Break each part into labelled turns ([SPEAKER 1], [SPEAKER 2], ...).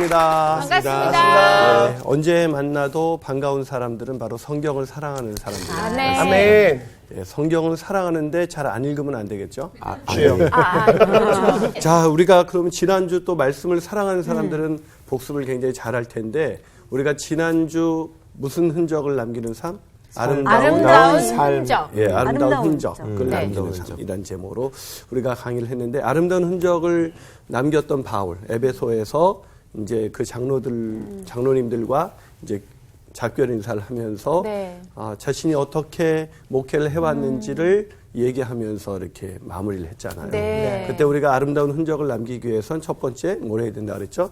[SPEAKER 1] 반갑습니다.
[SPEAKER 2] 반갑습니다.
[SPEAKER 1] 네, 언제 만나도 반가운 사람들은 바로 성경을 사랑하는 사람들입니다.
[SPEAKER 2] 네.
[SPEAKER 3] 아멘.
[SPEAKER 1] 네, 성경을 사랑하는데 잘 안 읽으면 안 되겠죠?
[SPEAKER 3] 주여.
[SPEAKER 1] 자, 우리가 그러면 지난주 또 말씀을 사랑하는 사람들은 복습을 굉장히 잘할 텐데 우리가 지난주 무슨 흔적을 남기는 삶?
[SPEAKER 2] 아름다운
[SPEAKER 3] 삶.
[SPEAKER 2] 흔적.
[SPEAKER 1] 예, 아름다운
[SPEAKER 4] 아름다운
[SPEAKER 1] 흔적을
[SPEAKER 2] 네.
[SPEAKER 1] 남기는 삶이란 제목으로 우리가 강의를 했는데 아름다운 흔적을 남겼던 바울 에베소에서 이제 그 장로님들과 이제 작별 인사를 하면서
[SPEAKER 2] 네.
[SPEAKER 1] 자신이 어떻게 목회를 해왔는지를 얘기하면서 이렇게 마무리를 했잖아요.
[SPEAKER 2] 네.
[SPEAKER 1] 그때 우리가 아름다운 흔적을 남기기 위해선 첫 번째 뭘 해야 된다 그랬죠?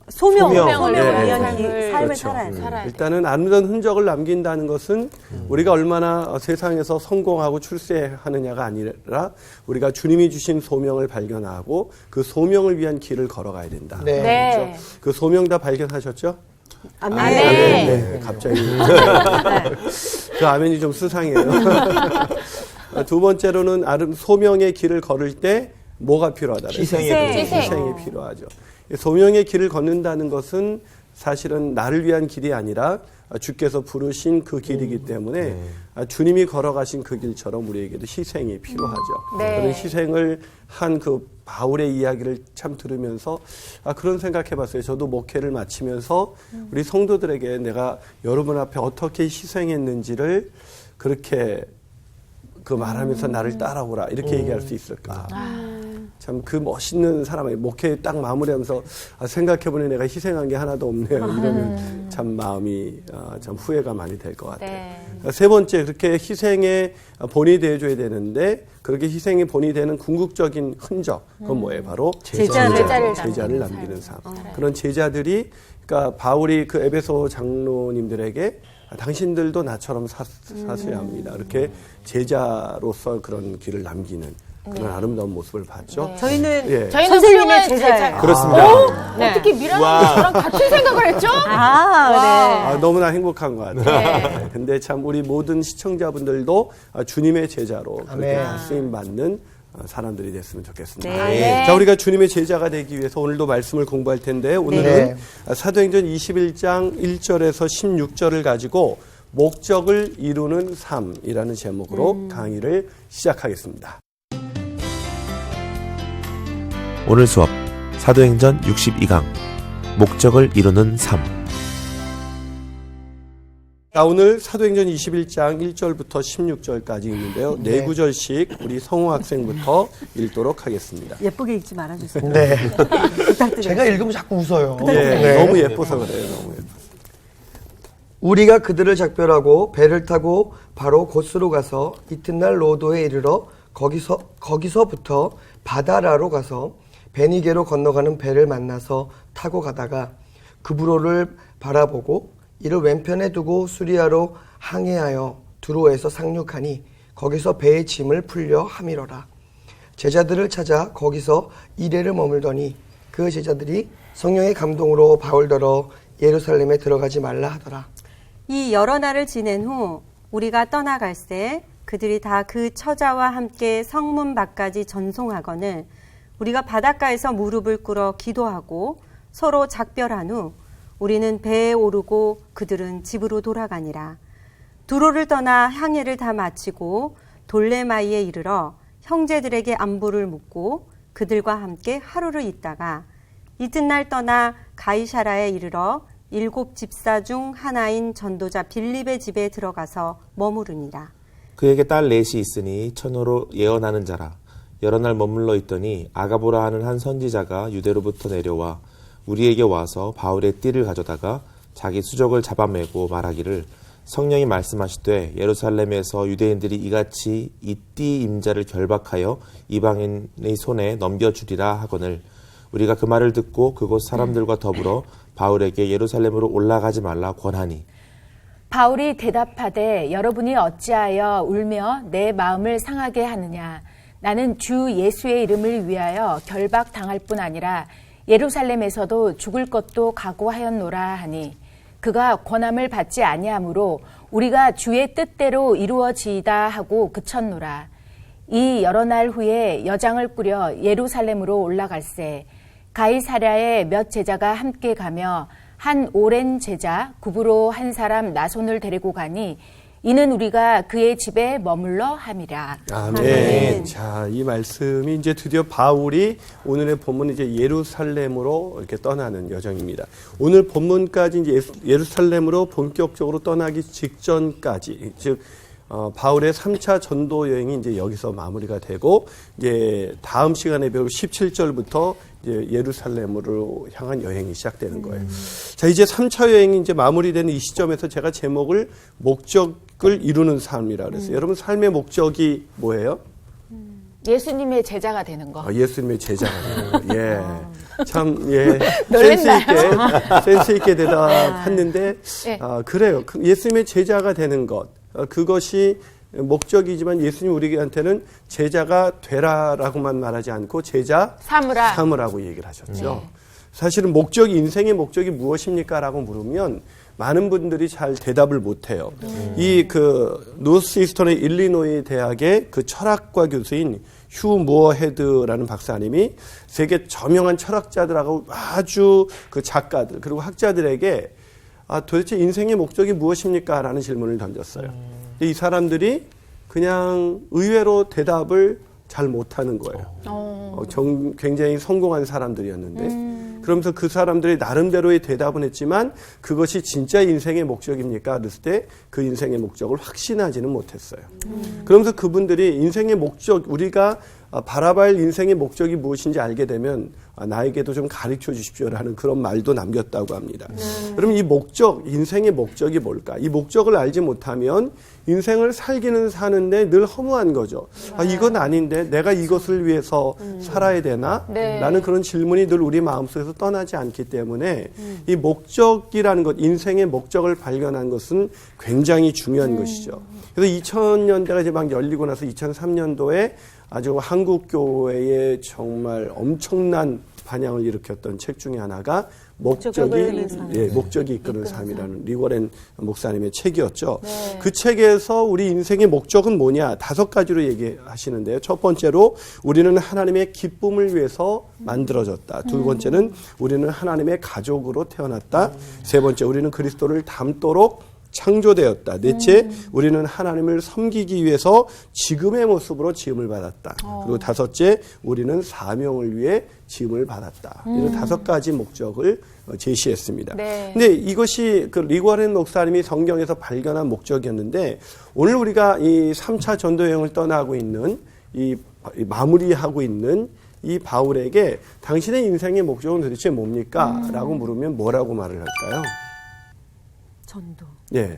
[SPEAKER 4] 소명을
[SPEAKER 1] 네.
[SPEAKER 4] 위한
[SPEAKER 2] 삶을
[SPEAKER 4] 삶을
[SPEAKER 1] 그렇죠.
[SPEAKER 4] 살아야 돼.
[SPEAKER 2] 살아야 돼.
[SPEAKER 1] 일단은 아름다운 흔적을 남긴다는 것은 우리가 얼마나 세상에서 성공하고 출세하느냐가 아니라 우리가 주님이 주신 소명을 발견하고 그 소명을 위한 길을 걸어가야 된다.
[SPEAKER 3] 네.
[SPEAKER 2] 네.
[SPEAKER 1] 그 소명 다 발견하셨죠?
[SPEAKER 4] 아멘.
[SPEAKER 1] 네, 갑자기. 그 아멘이 좀 수상해요. 두 번째로는 소명의 길을 걸을 때 뭐가 필요하다? 희생이 필요하죠. 소명의 길을 걷는다는 것은 사실은 나를 위한 길이 아니라 주께서 부르신 그 길이기 때문에 주님이 걸어가신 그 길처럼 우리에게도 희생이 필요하죠.
[SPEAKER 2] 네.
[SPEAKER 1] 그런 희생을 한 그 바울의 이야기를 참 들으면서 그런 생각해봤어요. 저도 목회를 마치면서 우리 성도들에게 내가 여러분 앞에 어떻게 희생했는지를 그렇게 그 말하면서 나를 따라오라 이렇게 얘기할 수 있을까. 참 그 멋있는 사람의 목회 딱 마무리하면서 생각해보니 내가 희생한 게 하나도 없네요. 이러면 참 마음이 참 후회가 많이 될 것 같아요.
[SPEAKER 2] 네.
[SPEAKER 1] 세 번째, 그렇게 희생의 본이 되어줘야 되는데 그렇게 희생의 본이 되는 궁극적인 흔적, 그건 뭐예요? 바로 제자를 남기는 삶. 그런 제자들이, 그러니까 바울이 그 에베소 장로님들에게 당신들도 나처럼 사셔야 합니다. 이렇게 제자로서 그런 길을 남기는 그런 아름다운 모습을 봤죠.
[SPEAKER 2] 네.
[SPEAKER 4] 저희는
[SPEAKER 2] 저희는
[SPEAKER 4] 선생님의
[SPEAKER 2] 훌륭한
[SPEAKER 4] 제자예요.
[SPEAKER 3] 그렇습니다.
[SPEAKER 2] 네. 어떻게 미라는 저랑 같은 생각을 했죠?
[SPEAKER 4] 네.
[SPEAKER 1] 너무나 행복한 것 같아요. 네. 근데 참 우리 모든 시청자분들도 주님의 제자로 그렇게 쓰임받는 사람들이 됐으면 좋겠습니다.
[SPEAKER 2] 네.
[SPEAKER 1] 자, 우리가 주님의 제자가 되기 위해서 오늘도 말씀을 공부할 텐데 오늘은 사도행전 21장 1절에서 16절을 가지고 목적을 이루는 삶이라는 제목으로 강의를 시작하겠습니다.
[SPEAKER 5] 오늘 수업 사도행전 62강 목적을 이루는 삶.
[SPEAKER 1] 자, 오늘 사도행전 21장 1절부터 16절까지 있는데요. 네 구절씩 우리 성우 학생부터 읽도록 하겠습니다.
[SPEAKER 4] 예쁘게 읽지 말아주세요.
[SPEAKER 3] 네.
[SPEAKER 4] 부탁드려요.
[SPEAKER 3] 제가 읽으면 자꾸 웃어요.
[SPEAKER 1] 네, 너무 예뻐서 그래요. 너무 예뻐서.
[SPEAKER 3] 우리가 그들을 작별하고 배를 타고 바로 곧으로 가서 이튿날 로도에 이르러 거기서부터 바다라로 가서 베니게로 건너가는 배를 만나서 타고 가다가 그브로를 바라보고 이를 왼편에 두고 수리아로 항해하여 두로에서 상륙하니 거기서 배의 짐을 풀려 함이러라. 제자들을 찾아 거기서 이레를 머물더니 그 제자들이 성령의 감동으로 바울더러 예루살렘에 들어가지 말라 하더라.
[SPEAKER 6] 이 여러 날을 지낸 후 우리가 떠나갈새 그들이 다 그 처자와 함께 성문 밖까지 전송하거늘 우리가 바닷가에서 무릎을 꿇어 기도하고 서로 작별한 후 우리는 배에 오르고 그들은 집으로 돌아가니라. 두로를 떠나 항해를 다 마치고 돌레마이에 이르러 형제들에게 안부를 묻고 그들과 함께 하루를 있다가 이튿날 떠나 가이사라에 이르러 7 집사 중 하나인 전도자 빌립의 집에 들어가서 머무르니라.
[SPEAKER 5] 그에게 딸 넷이 있으니 처녀로 예언하는 자라. 여러 날 머물러 있더니 아가보라 하는 한 선지자가 유대로부터 내려와 우리에게 와서 바울의 띠를 가져다가 자기 수족을 잡아매고 말하기를 성령이 말씀하시되 예루살렘에서 유대인들이 이같이 이 띠 임자를 결박하여 이방인의 손에 넘겨주리라 하거늘 우리가 그 말을 듣고 그곳 사람들과 더불어 바울에게 예루살렘으로 올라가지 말라 권하니
[SPEAKER 2] 바울이 대답하되 여러분이 어찌하여 울며 내 마음을 상하게 하느냐. 나는 주 예수의 이름을 위하여 결박당할 뿐 아니라 예루살렘에서도 죽을 것도 각오하였노라 하니 그가 권함을 받지 아니하므로 우리가 주의 뜻대로 이루어지이다 하고 그쳤노라. 이 여러 날 후에 여장을 꾸려 예루살렘으로 올라갈새 가이사랴에 몇 제자가 함께 가며 한 오랜 제자 구브로 한 사람 나손을 데리고 가니 이는 우리가 그의 집에 머물러 함이라.
[SPEAKER 1] 아멘. 자, 이 말씀이 이제 드디어 바울이 오늘의 본문 이제 예루살렘으로 이렇게 떠나는 여정입니다. 오늘 본문까지 이제 예루살렘으로 본격적으로 떠나기 직전까지, 즉 바울의 3차 전도 여행이 이제 여기서 마무리가 되고, 이제 다음 시간에 배울 17절부터 이제 예루살렘으로 향한 여행이 시작되는 거예요. 자, 이제 3차 여행이 이제 마무리되는 이 시점에서 제가 제목을 목적을 이루는 삶이라 그랬어요. 여러분, 삶의 목적이 뭐예요?
[SPEAKER 2] 예수님의 제자가 되는 거.
[SPEAKER 1] 예수님의 제자가 되는 거. 예. 참, 예.
[SPEAKER 2] 놀랬나요?
[SPEAKER 1] 센스 있게 대답했는데,
[SPEAKER 2] 예.
[SPEAKER 1] 그래요. 예수님의 제자가 되는 것. 그것이 목적이지만 예수님 우리한테는 제자가 되라라고만 말하지 않고 제자 삼으라고 얘기를 하셨죠.
[SPEAKER 2] 네.
[SPEAKER 1] 사실은 인생의 목적이 무엇입니까? 라고 물으면 많은 분들이 잘 대답을 못 해요. 이 노스이스턴의 일리노이 대학의 그 철학과 교수인 휴 무어헤드라는 박사님이 세계 저명한 철학자들하고 아주 그 작가들 그리고 학자들에게 도대체 인생의 목적이 무엇입니까? 라는 질문을 던졌어요. 이 사람들이 그냥 의외로 대답을 잘 못하는 거예요. 굉장히 성공한 사람들이었는데 그러면서 그 사람들이 나름대로의 대답은 했지만 그것이 진짜 인생의 목적입니까? 그랬을 때 그 인생의 목적을 확신하지는 못했어요. 그러면서 그분들이 인생의 목적, 우리가 바라봐야 할 인생의 목적이 무엇인지 알게 되면 나에게도 좀 가르쳐 주십시오라는 그런 말도 남겼다고 합니다. 그럼 이 인생의 목적이 뭘까? 이 목적을 알지 못하면 인생을 사는데 늘 허무한 거죠. 이건 아닌데 내가 이것을 위해서 살아야 되나?
[SPEAKER 2] 네.
[SPEAKER 1] 라는 그런 질문이 늘 우리 마음속에서 떠나지 않기 때문에 이 목적이라는 것, 인생의 목적을 발견한 것은 굉장히 중요한 것이죠. 그래서 2000년대가 이제 막 열리고 나서 2003년도에 아주 한국교회에 정말 엄청난 반향을 일으켰던 책 중에 하나가 목적이 이끄는 삶이라는 리거렌 목사님의 책이었죠.
[SPEAKER 2] 네.
[SPEAKER 1] 그 책에서 우리 인생의 목적은 뭐냐? 5가지로 얘기하시는데요. 첫 번째로 우리는 하나님의 기쁨을 위해서 만들어졌다. 두 번째는 우리는 하나님의 가족으로 태어났다. 세 번째, 우리는 그리스도를 닮도록 창조되었다. 넷째, 우리는 하나님을 섬기기 위해서 지금의 모습으로 지음을 받았다. 그리고 다섯째, 우리는 사명을 위해 지음을 받았다. 이런 5가지 목적을 제시했습니다.
[SPEAKER 2] 네.
[SPEAKER 1] 근데 이것이 그 리거렌 목사님이 성경에서 발견한 목적이었는데 오늘 우리가 이 3차 전도 여행을 떠나고 있는 마무리하고 있는 이 바울에게 당신의 인생의 목적은 도대체 뭡니까? 라고 물으면 뭐라고 말을 할까요?
[SPEAKER 4] 전도.
[SPEAKER 1] 예.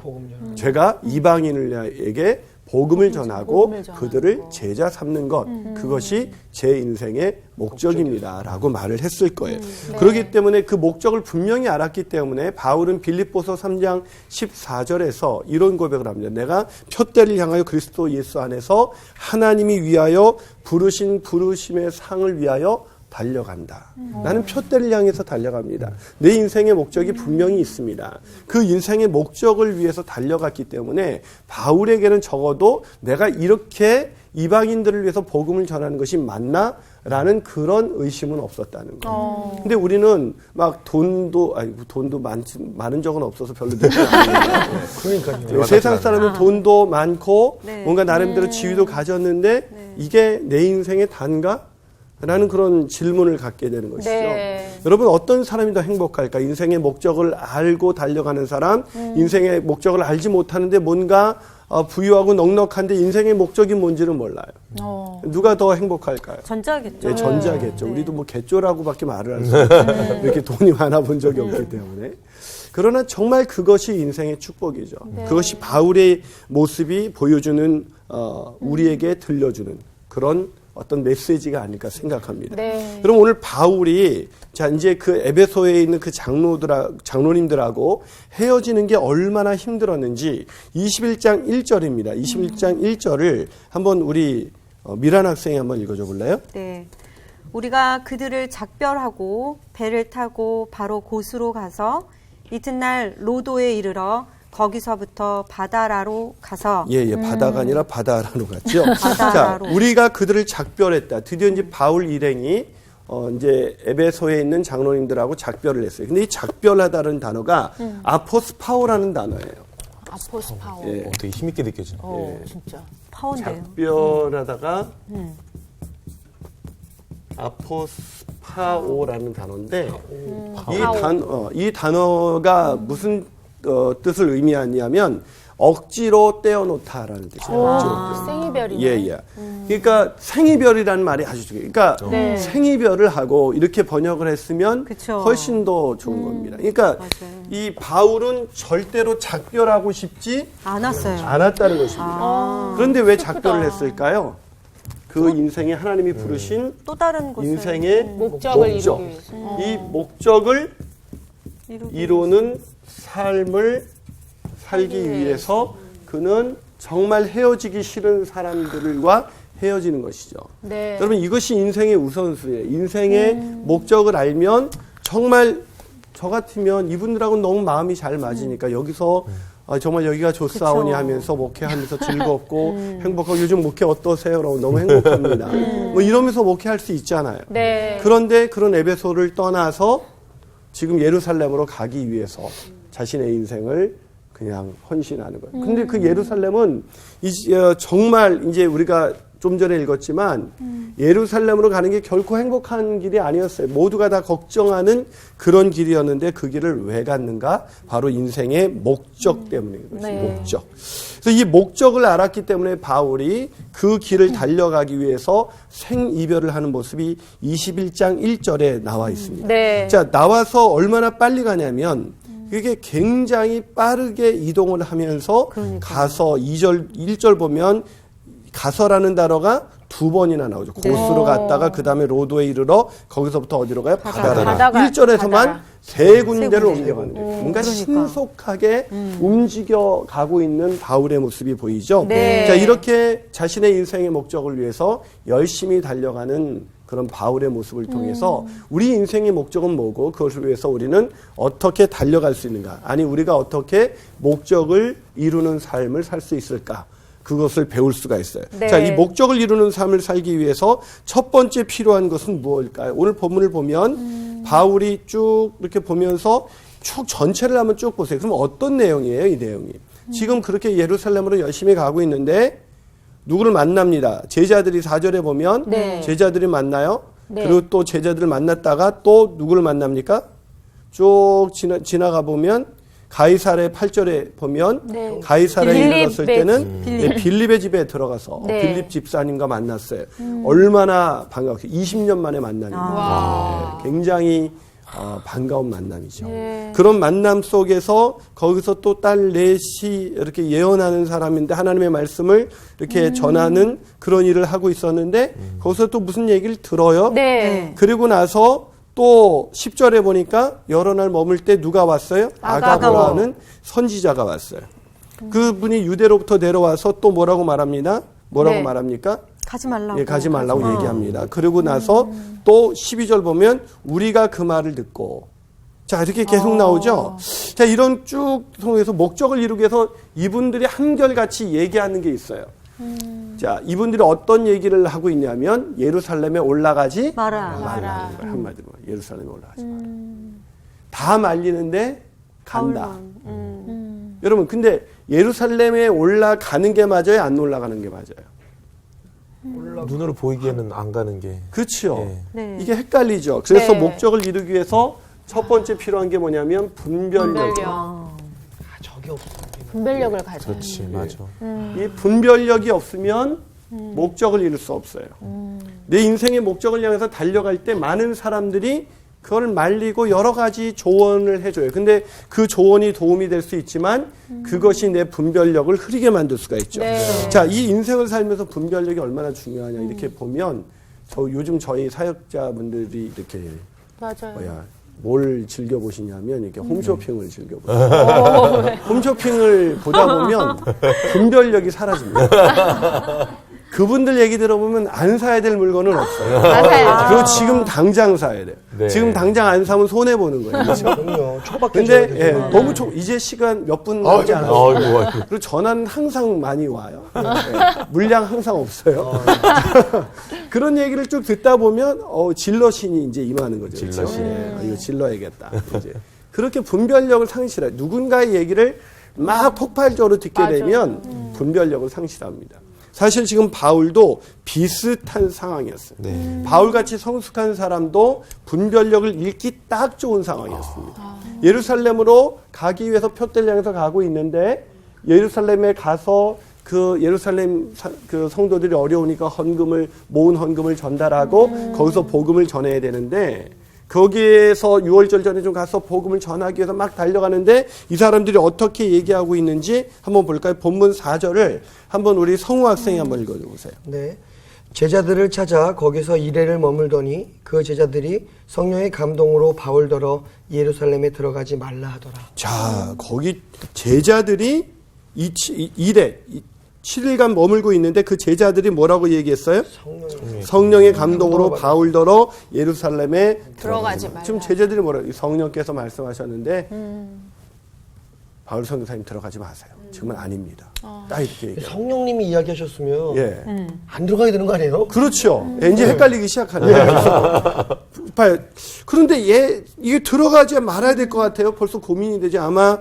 [SPEAKER 1] 제가 이방인에게 복음을 전하고 그들을 제자 삼는 것, 그것이 제 인생의 목적입니다. 라고 말을 했을 거예요. 그렇기 때문에 그 목적을 분명히 알았기 때문에 바울은 빌립보서 3장 14절에서 이런 고백을 합니다. 내가 표대를 향하여 그리스도 예수 안에서 하나님이 위하여 부르신 부르심의 상을 위하여 달려간다. 나는 표대를 향해서 달려갑니다. 내 인생의 목적이 분명히 있습니다. 그 인생의 목적을 위해서 달려갔기 때문에 바울에게는 적어도 내가 이렇게 이방인들을 위해서 복음을 전하는 것이 맞나? 라는 그런 의심은 없었다는 거예요. 근데 우리는 막 돈도 많은 적은 없어서 별로 되지 않아요.
[SPEAKER 3] 그러니까요.
[SPEAKER 1] 세상 사람은 돈도 많고
[SPEAKER 6] 네.
[SPEAKER 1] 뭔가 나름대로 지위도 가졌는데 이게 내 인생의 단가? 라는 그런 질문을 갖게 되는 것이죠.
[SPEAKER 2] 네.
[SPEAKER 1] 여러분 어떤 사람이 더 행복할까? 인생의 목적을 알고 달려가는 사람, 인생의 목적을 알지 못하는데 뭔가 부유하고 넉넉한데 인생의 목적이 뭔지는 몰라요. 누가 더 행복할까요?
[SPEAKER 6] 전자겠죠.
[SPEAKER 1] 네, 전자겠죠.
[SPEAKER 6] 네.
[SPEAKER 1] 우리도 뭐 개쪼라고밖에 말을 할 수 없어요. 이렇게 돈이 많아 본 적이 없기 때문에. 그러나 정말 그것이 인생의 축복이죠. 그것이 바울의 모습이 보여주는 우리에게 들려주는 그런 어떤 메시지가 아닐까 생각합니다.
[SPEAKER 2] 네.
[SPEAKER 1] 그럼 오늘 바울이 이제 그 에베소에 있는 그 장로님들하고 헤어지는 게 얼마나 힘들었는지 21장 1절입니다. 21장 1절을 한번 우리 미란 학생이 한번 읽어줘 볼래요?
[SPEAKER 6] 네. 우리가 그들을 작별하고 배를 타고 바로 곳으로 가서 이튿날 로도에 이르러 거기서부터 바다라로 가서
[SPEAKER 1] 바다가 아니라 바다라로 갔죠.
[SPEAKER 6] 바다라로.
[SPEAKER 1] 자, 우리가 그들을 작별했다. 드디어 이제 바울 일행이 이제 에베소에 있는 장로님들하고 작별을 했어요. 근데 이 작별하다는 단어가 아포스파오라는 단어예요.
[SPEAKER 2] 아포스파오.
[SPEAKER 1] 예.
[SPEAKER 5] 되게 힘있게 느껴지네.
[SPEAKER 2] 진짜.
[SPEAKER 6] 파운데요.
[SPEAKER 1] 작별하다가 아포스파오라는 단어인데 이 단어가 무슨 뜻을 의미하냐면 억지로 떼어놓다라는 뜻이에요. 억지로.
[SPEAKER 2] 생이별이네.
[SPEAKER 1] 예. 그러니까 생이별이라는 말이 아주 중요해요. 그러니까
[SPEAKER 2] 네.
[SPEAKER 1] 생이별을 하고 이렇게 번역을 했으면
[SPEAKER 6] 그쵸.
[SPEAKER 1] 훨씬 더 좋은 겁니다. 그러니까
[SPEAKER 6] 맞아요.
[SPEAKER 1] 이 바울은 절대로 작별하고 싶지
[SPEAKER 6] 안 왔어요.
[SPEAKER 1] 않았다는 것입니다. 그런데 왜 작별을 했을까요? 그 인생에 하나님이 부르신
[SPEAKER 6] 또 다른 곳을
[SPEAKER 1] 인생의
[SPEAKER 2] 목적을
[SPEAKER 1] 목적.
[SPEAKER 2] 이루기 위해서.
[SPEAKER 1] 이 목적을
[SPEAKER 6] 이루기
[SPEAKER 1] 이루는 삶을 살기 위해서 그는 정말 헤어지기 싫은 사람들과 헤어지는 것이죠.
[SPEAKER 2] 네.
[SPEAKER 1] 여러분 이것이 인생의 우선순위예요. 인생의 목적을 알면 정말 저 같으면 이분들하고는 너무 마음이 잘 맞으니까 여기서 정말 여기가 좋사오니 하면서 목회하면서 즐겁고 행복하고 요즘 목회 어떠세요? 라고 너무 행복합니다. 뭐 이러면서 목회할 수 있잖아요.
[SPEAKER 2] 네.
[SPEAKER 1] 그런데 그런 에베소를 떠나서 지금 예루살렘으로 가기 위해서 자신의 인생을 그냥 헌신하는 거예요. 근데 그 예루살렘은 정말 이제 우리가 좀 전에 읽었지만 예루살렘으로 가는 게 결코 행복한 길이 아니었어요. 모두가 다 걱정하는 그런 길이었는데 그 길을 왜 갔는가? 바로 인생의 목적 때문인 것이죠.
[SPEAKER 2] 네.
[SPEAKER 1] 목적. 그래서 이 목적을 알았기 때문에 바울이 그 길을 달려가기 위해서 생이별을 하는 모습이 21장 1절에 나와 있습니다.
[SPEAKER 2] 네.
[SPEAKER 1] 자, 나와서 얼마나 빨리 가냐면 그게 굉장히 빠르게 이동을 하면서 가서 1절 보면 가서라는 단어가 2번이나 나오죠. 고스로 갔다가 그 다음에 로도에 이르러 거기서부터 어디로 가요? 바다라. 1절에서만
[SPEAKER 2] 바다라.
[SPEAKER 1] 세 군데를 옮겨가는 거예요. 뭔가 신속하게 움직여 가고 있는 바울의 모습이 보이죠.
[SPEAKER 2] 네.
[SPEAKER 1] 자, 이렇게 자신의 인생의 목적을 위해서 열심히 달려가는 그런 바울의 모습을 통해서 우리 인생의 목적은 뭐고 그것을 위해서 우리는 어떻게 달려갈 수 있는가? 아니 우리가 어떻게 목적을 이루는 삶을 살 수 있을까? 그것을 배울 수가 있어요.
[SPEAKER 2] 네.
[SPEAKER 1] 자, 이 목적을 이루는 삶을 살기 위해서 첫 번째 필요한 것은 무엇일까요? 오늘 본문을 보면 바울이 쭉 이렇게 보면서 쭉 전체를 한번 쭉 보세요. 그럼 어떤 내용이에요, 이 내용이? 지금 그렇게 예루살렘으로 열심히 가고 있는데 누구를 만납니다. 제자들이 4절에 보면
[SPEAKER 2] 네.
[SPEAKER 1] 제자들이 만나요.
[SPEAKER 2] 네.
[SPEAKER 1] 그리고 또 제자들을 만났다가 또 누구를 만납니까? 쭉 지나가 보면 가이사랴 8절에 보면
[SPEAKER 2] 네.
[SPEAKER 1] 가이사랴에
[SPEAKER 2] 빌립의
[SPEAKER 1] 이르렀을 때는 빌립의 집에 들어가서
[SPEAKER 2] 네.
[SPEAKER 1] 빌립 집사님과 만났어요. 얼마나 반가웠어요. 20년 만에 만남입니다.
[SPEAKER 2] 와.
[SPEAKER 1] 네, 굉장히 반가운 만남이죠.
[SPEAKER 2] 네.
[SPEAKER 1] 그런 만남 속에서 거기서 또 딸 넷이 이렇게 예언하는 사람인데 하나님의 말씀을 이렇게 전하는 그런 일을 하고 있었는데 거기서 또 무슨 얘기를 들어요.
[SPEAKER 2] 네.
[SPEAKER 1] 그리고 나서 또 10절에 보니까 여러 날 머물 때 누가 왔어요? 아가보라는 선지자가 왔어요. 그분이 유대로부터 내려와서 또 뭐라고 말합니다? 뭐라고
[SPEAKER 2] 네.
[SPEAKER 1] 말합니까?
[SPEAKER 6] 가지 말라고.
[SPEAKER 1] 예, 가지 말라고 얘기합니다. 그러고 나서 또 12절 보면 우리가 그 말을 듣고 자 이렇게 계속 나오죠. 자 이런 쭉 통해서 목적을 이루기 위해서 이분들이 한결같이 얘기하는 게 있어요. 자 이분들이 어떤 얘기를 하고 있냐면 예루살렘에 올라가지
[SPEAKER 6] 마라.
[SPEAKER 1] 말라는 거예요. 한마디로 예루살렘에 올라가지 마라. 다 말리는데 간다. 여러분 근데 예루살렘에 올라가는 게 맞아요? 안 올라가는 게 맞아요?
[SPEAKER 5] 눈으로 보이기에는 안 가는 게.
[SPEAKER 1] 그렇죠.
[SPEAKER 5] 예.
[SPEAKER 6] 네.
[SPEAKER 1] 이게 헷갈리죠. 그래서
[SPEAKER 2] 네.
[SPEAKER 1] 목적을 이루기 위해서 첫 번째 필요한 게 뭐냐면 분별력.
[SPEAKER 2] 분별력을 가져.
[SPEAKER 5] 그렇지, 맞아.
[SPEAKER 1] 이 분별력이 없으면 목적을 이룰 수 없어요. 내 인생의 목적을 향해서 달려갈 때 많은 사람들이 그걸 말리고 여러 가지 조언을 해줘요. 근데 그 조언이 도움이 될 수 있지만 그것이 내 분별력을 흐리게 만들 수가 있죠.
[SPEAKER 2] 네.
[SPEAKER 1] 자, 이 인생을 살면서 분별력이 얼마나 중요하냐 이렇게 보면 요즘 저희 사역자분들이 이렇게
[SPEAKER 2] 맞아요.
[SPEAKER 1] 뭘 즐겨보시냐면 이렇게 홈쇼핑을 즐겨보세요. 홈쇼핑을 보다 보면 분별력이 사라집니다. 그분들 얘기 들어보면 안 사야 될 물건은 없어요.
[SPEAKER 2] 다 사야죠.
[SPEAKER 1] 그리고 지금 당장 사야 돼요.
[SPEAKER 5] 네.
[SPEAKER 1] 지금 당장 안 사면 손해 보는 거예요. 그렇죠?
[SPEAKER 3] 그럼요. 초밖에 줘야
[SPEAKER 1] 근데 예,
[SPEAKER 3] 되잖아.
[SPEAKER 1] 너무 이제 시간 몇 분 남지 않았어요.
[SPEAKER 5] 아이고.
[SPEAKER 1] 그리고 전화는 항상 많이 와요. 예, 물량 항상 없어요. 그런 얘기를 쭉 듣다 보면 질러신이 이제 임하는 거죠. 그렇죠?
[SPEAKER 5] 질러신.
[SPEAKER 1] 이거 질러야겠다. 이제 그렇게 분별력을 상실해요. 누군가의 얘기를 막 폭발적으로 듣게
[SPEAKER 2] 맞아요.
[SPEAKER 1] 되면 분별력을 상실합니다. 사실 지금 바울도 비슷한 상황이었어요.
[SPEAKER 5] 네.
[SPEAKER 1] 바울같이 성숙한 사람도 분별력을 잃기 딱 좋은 상황이었습니다. 예루살렘으로 가기 위해서 표대를 향해서 가고 있는데 예루살렘에 가서 그 예루살렘 그 성도들이 어려우니까 모은 헌금을 전달하고 거기서 복음을 전해야 되는데 거기에서 6월절 전에 좀 가서 복음을 전하기 위해서 막 달려가는데 이 사람들이 어떻게 얘기하고 있는지 한번 볼까요? 본문 4절을 한번 우리 성우 학생이 한번 읽어주세요.
[SPEAKER 3] 네. 제자들을 찾아 거기서 이래를 머물더니 그 제자들이 성령의 감동으로 바울더러 예루살렘에 들어가지 말라 하더라.
[SPEAKER 1] 자, 거기 제자들이 이래 7일간 머물고 있는데 그 제자들이 뭐라고 얘기했어요? 성령의 감동으로 바울더러 예루살렘에
[SPEAKER 2] 들어가지 말라.
[SPEAKER 1] 지금 제자들이 뭐라고 성령께서 말씀하셨는데 바울 선교사님 들어가지 마세요. 지금은 아닙니다. 딱 이렇게 얘기해요.
[SPEAKER 3] 성령님이 이야기하셨으면
[SPEAKER 1] 예.
[SPEAKER 3] 안 들어가야 되는 거 아니에요?
[SPEAKER 1] 그렇죠. 이제 헷갈리기 시작하네요. 봐요. 그런데 이게 들어가지 말아야 될 것 같아요. 벌써 고민이 되지. 아마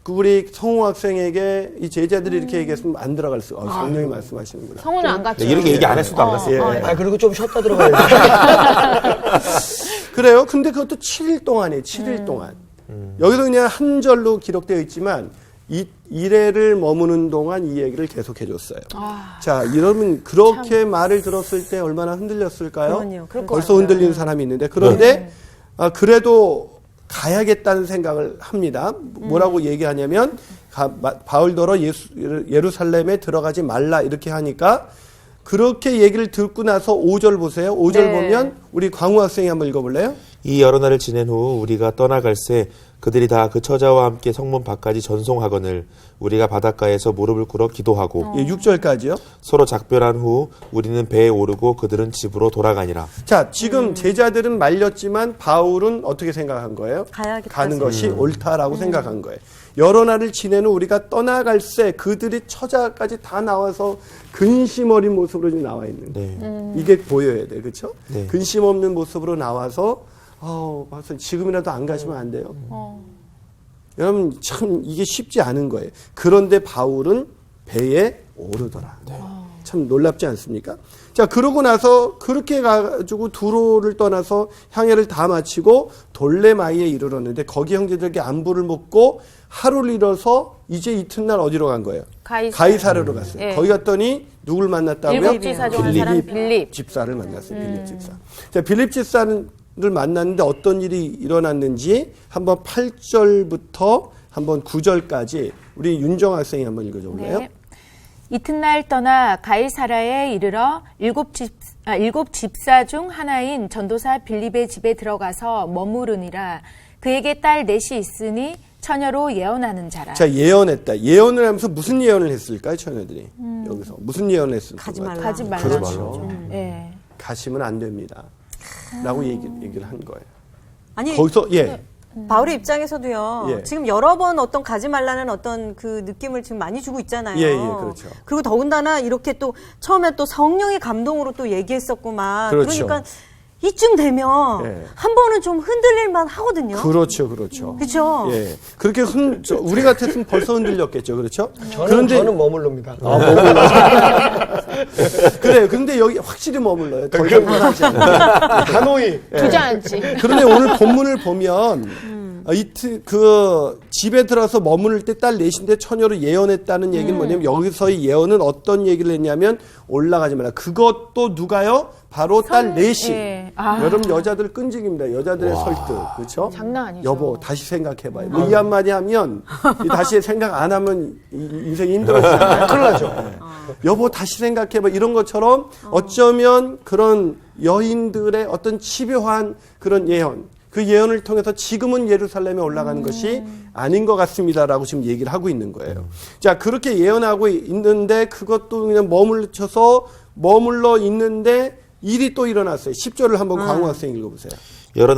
[SPEAKER 1] 우리 성우 학생에게 이 제자들이 이렇게 얘기했으면 안 들어갈 수. 성령이 말씀하시는구나.
[SPEAKER 2] 성우는 안 갔죠.
[SPEAKER 5] 네, 이렇게 얘기 안 했어도 안 갔어요.
[SPEAKER 1] 예.
[SPEAKER 3] 그리고 좀 쉬었다 들어가야 돼.
[SPEAKER 1] 그래요. 근데 그것도 7일 동안이에요. 7일 동안. 여기서 그냥 한 절로 기록되어 있지만 이래를 머무는 동안 이 얘기를 계속 해줬어요. 자, 여러분 그렇게 말을 들었을 때 얼마나 흔들렸을까요?
[SPEAKER 6] 그럼요. 그럴 것
[SPEAKER 1] 벌써
[SPEAKER 6] 같아요.
[SPEAKER 1] 흔들린 사람이 있는데 그런데 그래도 가야겠다는 생각을 합니다. 뭐라고 얘기하냐면 바울더러 예루살렘에 들어가지 말라 이렇게 하니까 그렇게 얘기를 듣고 나서 5절 보세요. 5절
[SPEAKER 2] 네.
[SPEAKER 1] 보면 우리 광우 학생이 한번 읽어볼래요?
[SPEAKER 5] 이 여러 날을 지낸 후 우리가 떠나갈새 그들이 다 그 처자와 함께 성문 밖까지 전송하거늘 우리가 바닷가에서 무릎을 꿇어 기도하고
[SPEAKER 1] 예, 6절까지요.
[SPEAKER 5] 서로 작별한 후 우리는 배에 오르고 그들은 집으로 돌아가니라.
[SPEAKER 1] 자, 지금 제자들은 말렸지만 바울은 어떻게 생각한 거예요?
[SPEAKER 6] 가야겠다
[SPEAKER 1] 가는 것이 옳다라고 생각한 거예요. 여러 날을 지낸 후 우리가 떠나갈새 그들이 처자까지 다 나와서 근심 어린 모습으로 지금 나와 있는 거예요.
[SPEAKER 5] 네.
[SPEAKER 1] 이게 보여야 돼. 그렇죠?
[SPEAKER 5] 네.
[SPEAKER 1] 근심 없는 모습으로 나와서 벌써 지금이라도 안 가시면 안 돼요. 여러분 참 이게 쉽지 않은 거예요. 그런데 바울은 배에 오르더라. 참 놀랍지 않습니까? 자, 그러고 나서 그렇게 가지고 두로를 떠나서 향해를 다 마치고 돌레마이에 이르렀는데 거기 형제들에게 안부를 묻고 하루를 잃어서 이제 이튿날 어디로 간 거예요? 가이사르로 갔어요.
[SPEAKER 2] 예.
[SPEAKER 1] 거기 갔더니 누굴 만났다고요?
[SPEAKER 2] 일곱 지사 중 한 사람 빌립.
[SPEAKER 1] 집사를 만났어요. 빌립 집사. 자, 빌립 집사를 만났는데 어떤 일이 일어났는지 한번 8절부터 한번 9절까지 우리 윤정 학생이 한번 읽어줘 볼래요?
[SPEAKER 2] 네. 이튿날 떠나 가이사라에 이르러 일곱 집사 중 하나인 전도사 빌립의 집에 들어가서 머무르니라. 그에게 딸 넷이 있으니 처녀로 예언하는 자라.
[SPEAKER 1] 자, 예언했다. 예언을 하면서 무슨 예언을 했을까요, 처녀들이? 여기서 무슨 예언을 했을까요?
[SPEAKER 6] 가지 말라.
[SPEAKER 2] 가지 말라.
[SPEAKER 1] 그렇죠.
[SPEAKER 2] 예.
[SPEAKER 1] 가시면 안 됩니다. 라고 얘기를 한 거예요.
[SPEAKER 6] 아니
[SPEAKER 1] 거기서, 예.
[SPEAKER 6] 바울의 입장에서도요.
[SPEAKER 1] 예.
[SPEAKER 6] 지금 여러 번 어떤 가지 말라는 어떤 그 느낌을 지금 많이 주고 있잖아요.
[SPEAKER 1] 예, 그렇죠.
[SPEAKER 6] 그리고 더군다나 이렇게 또 처음에 또 성령의 감동으로 또 얘기했었구만.
[SPEAKER 1] 그렇죠.
[SPEAKER 6] 그러니까 이쯤 되면
[SPEAKER 1] 예.
[SPEAKER 6] 한 번은 좀 흔들릴만 하거든요.
[SPEAKER 1] 그렇죠.
[SPEAKER 6] 그렇죠.
[SPEAKER 1] 예. 그렇게 우리 같았으면 벌써 흔들렸겠죠. 그렇죠?
[SPEAKER 3] 저는 머물릅니다.
[SPEAKER 1] 그래요. 근데 여기 확실히 머물러요. 더 이상 하지 않아요.
[SPEAKER 3] 하노이.
[SPEAKER 2] 주저앉지.
[SPEAKER 1] 그런데 오늘 본문을 보면 그 집에 들어서 머무를 때 딸 넷인데 처녀로 예언했다는 얘기는 뭐냐면 여기서의 예언은 어떤 얘기를 했냐면 올라가지 마라. 그것도 누가요? 바로 딸 넷이.
[SPEAKER 2] 예.
[SPEAKER 1] 여러분 여자들 끈질깁니다. 여자들의 설득. 그렇죠?
[SPEAKER 2] 장난 아니죠.
[SPEAKER 1] 여보 다시 생각해봐요. 뭐 이 한마디 하면 다시 생각 안 하면 인생이 힘들어지잖아요. 큰일 나죠. 여보 다시 생각해봐. 이런 것처럼 어쩌면 그런 여인들의 어떤 집요한 그런 예언. 그 예언을 통해서 지금은 예루살렘에 올라가는 것이 아닌 것 같습니다라고 지금 얘기를 하고 있는 거예요. 자, 그렇게 예언하고 있는데 그것도 그냥 머물러서 머물러 있는데 일이 또 일어났어요. 10절을 한번 광우 학생 읽어보세요.
[SPEAKER 5] 여러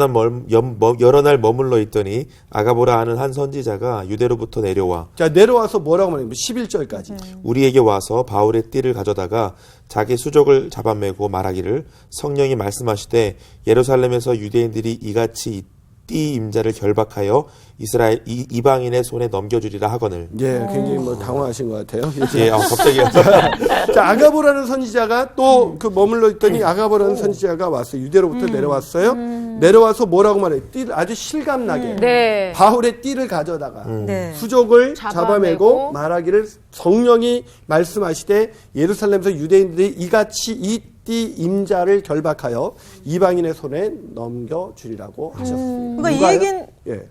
[SPEAKER 5] 날 머물러 있더니 아가보라 하는 한 선지자가 유대로부터 내려와
[SPEAKER 1] 자, 내려와서 뭐라고 말합니까? 11절까지.
[SPEAKER 5] 우리에게 와서 바울의 띠를 가져다가 자기 수족을 잡아매고 말하기를 성령이 말씀하시되 예루살렘에서 유대인들이 이같이 이 띠 임자를 결박하여 이스라엘 이방인의 손에 넘겨주리라 하거늘.
[SPEAKER 1] 예, 굉장히 뭐 당황하신 것 같아요.
[SPEAKER 5] 예, 갑자기
[SPEAKER 1] 자, 아가보라는 선지자가 또 그 머물러 있더니 아가보라는 선지자가 왔어요. 유대로부터 내려왔어요. 내려와서 뭐라고 말해요? 띠를 아주 실감나게.
[SPEAKER 2] 네.
[SPEAKER 1] 바울의 띠를 가져다가
[SPEAKER 6] 네.
[SPEAKER 1] 수족을
[SPEAKER 2] 잡아매고
[SPEAKER 1] 잡아매고 말하기를 성령이 말씀하시되 예루살렘에서 유대인들이 이같이 이 띠 임자를 결박하여 이방인의 손에 넘겨주리라고 하셨습니다.
[SPEAKER 6] 그러니까
[SPEAKER 1] 누가요?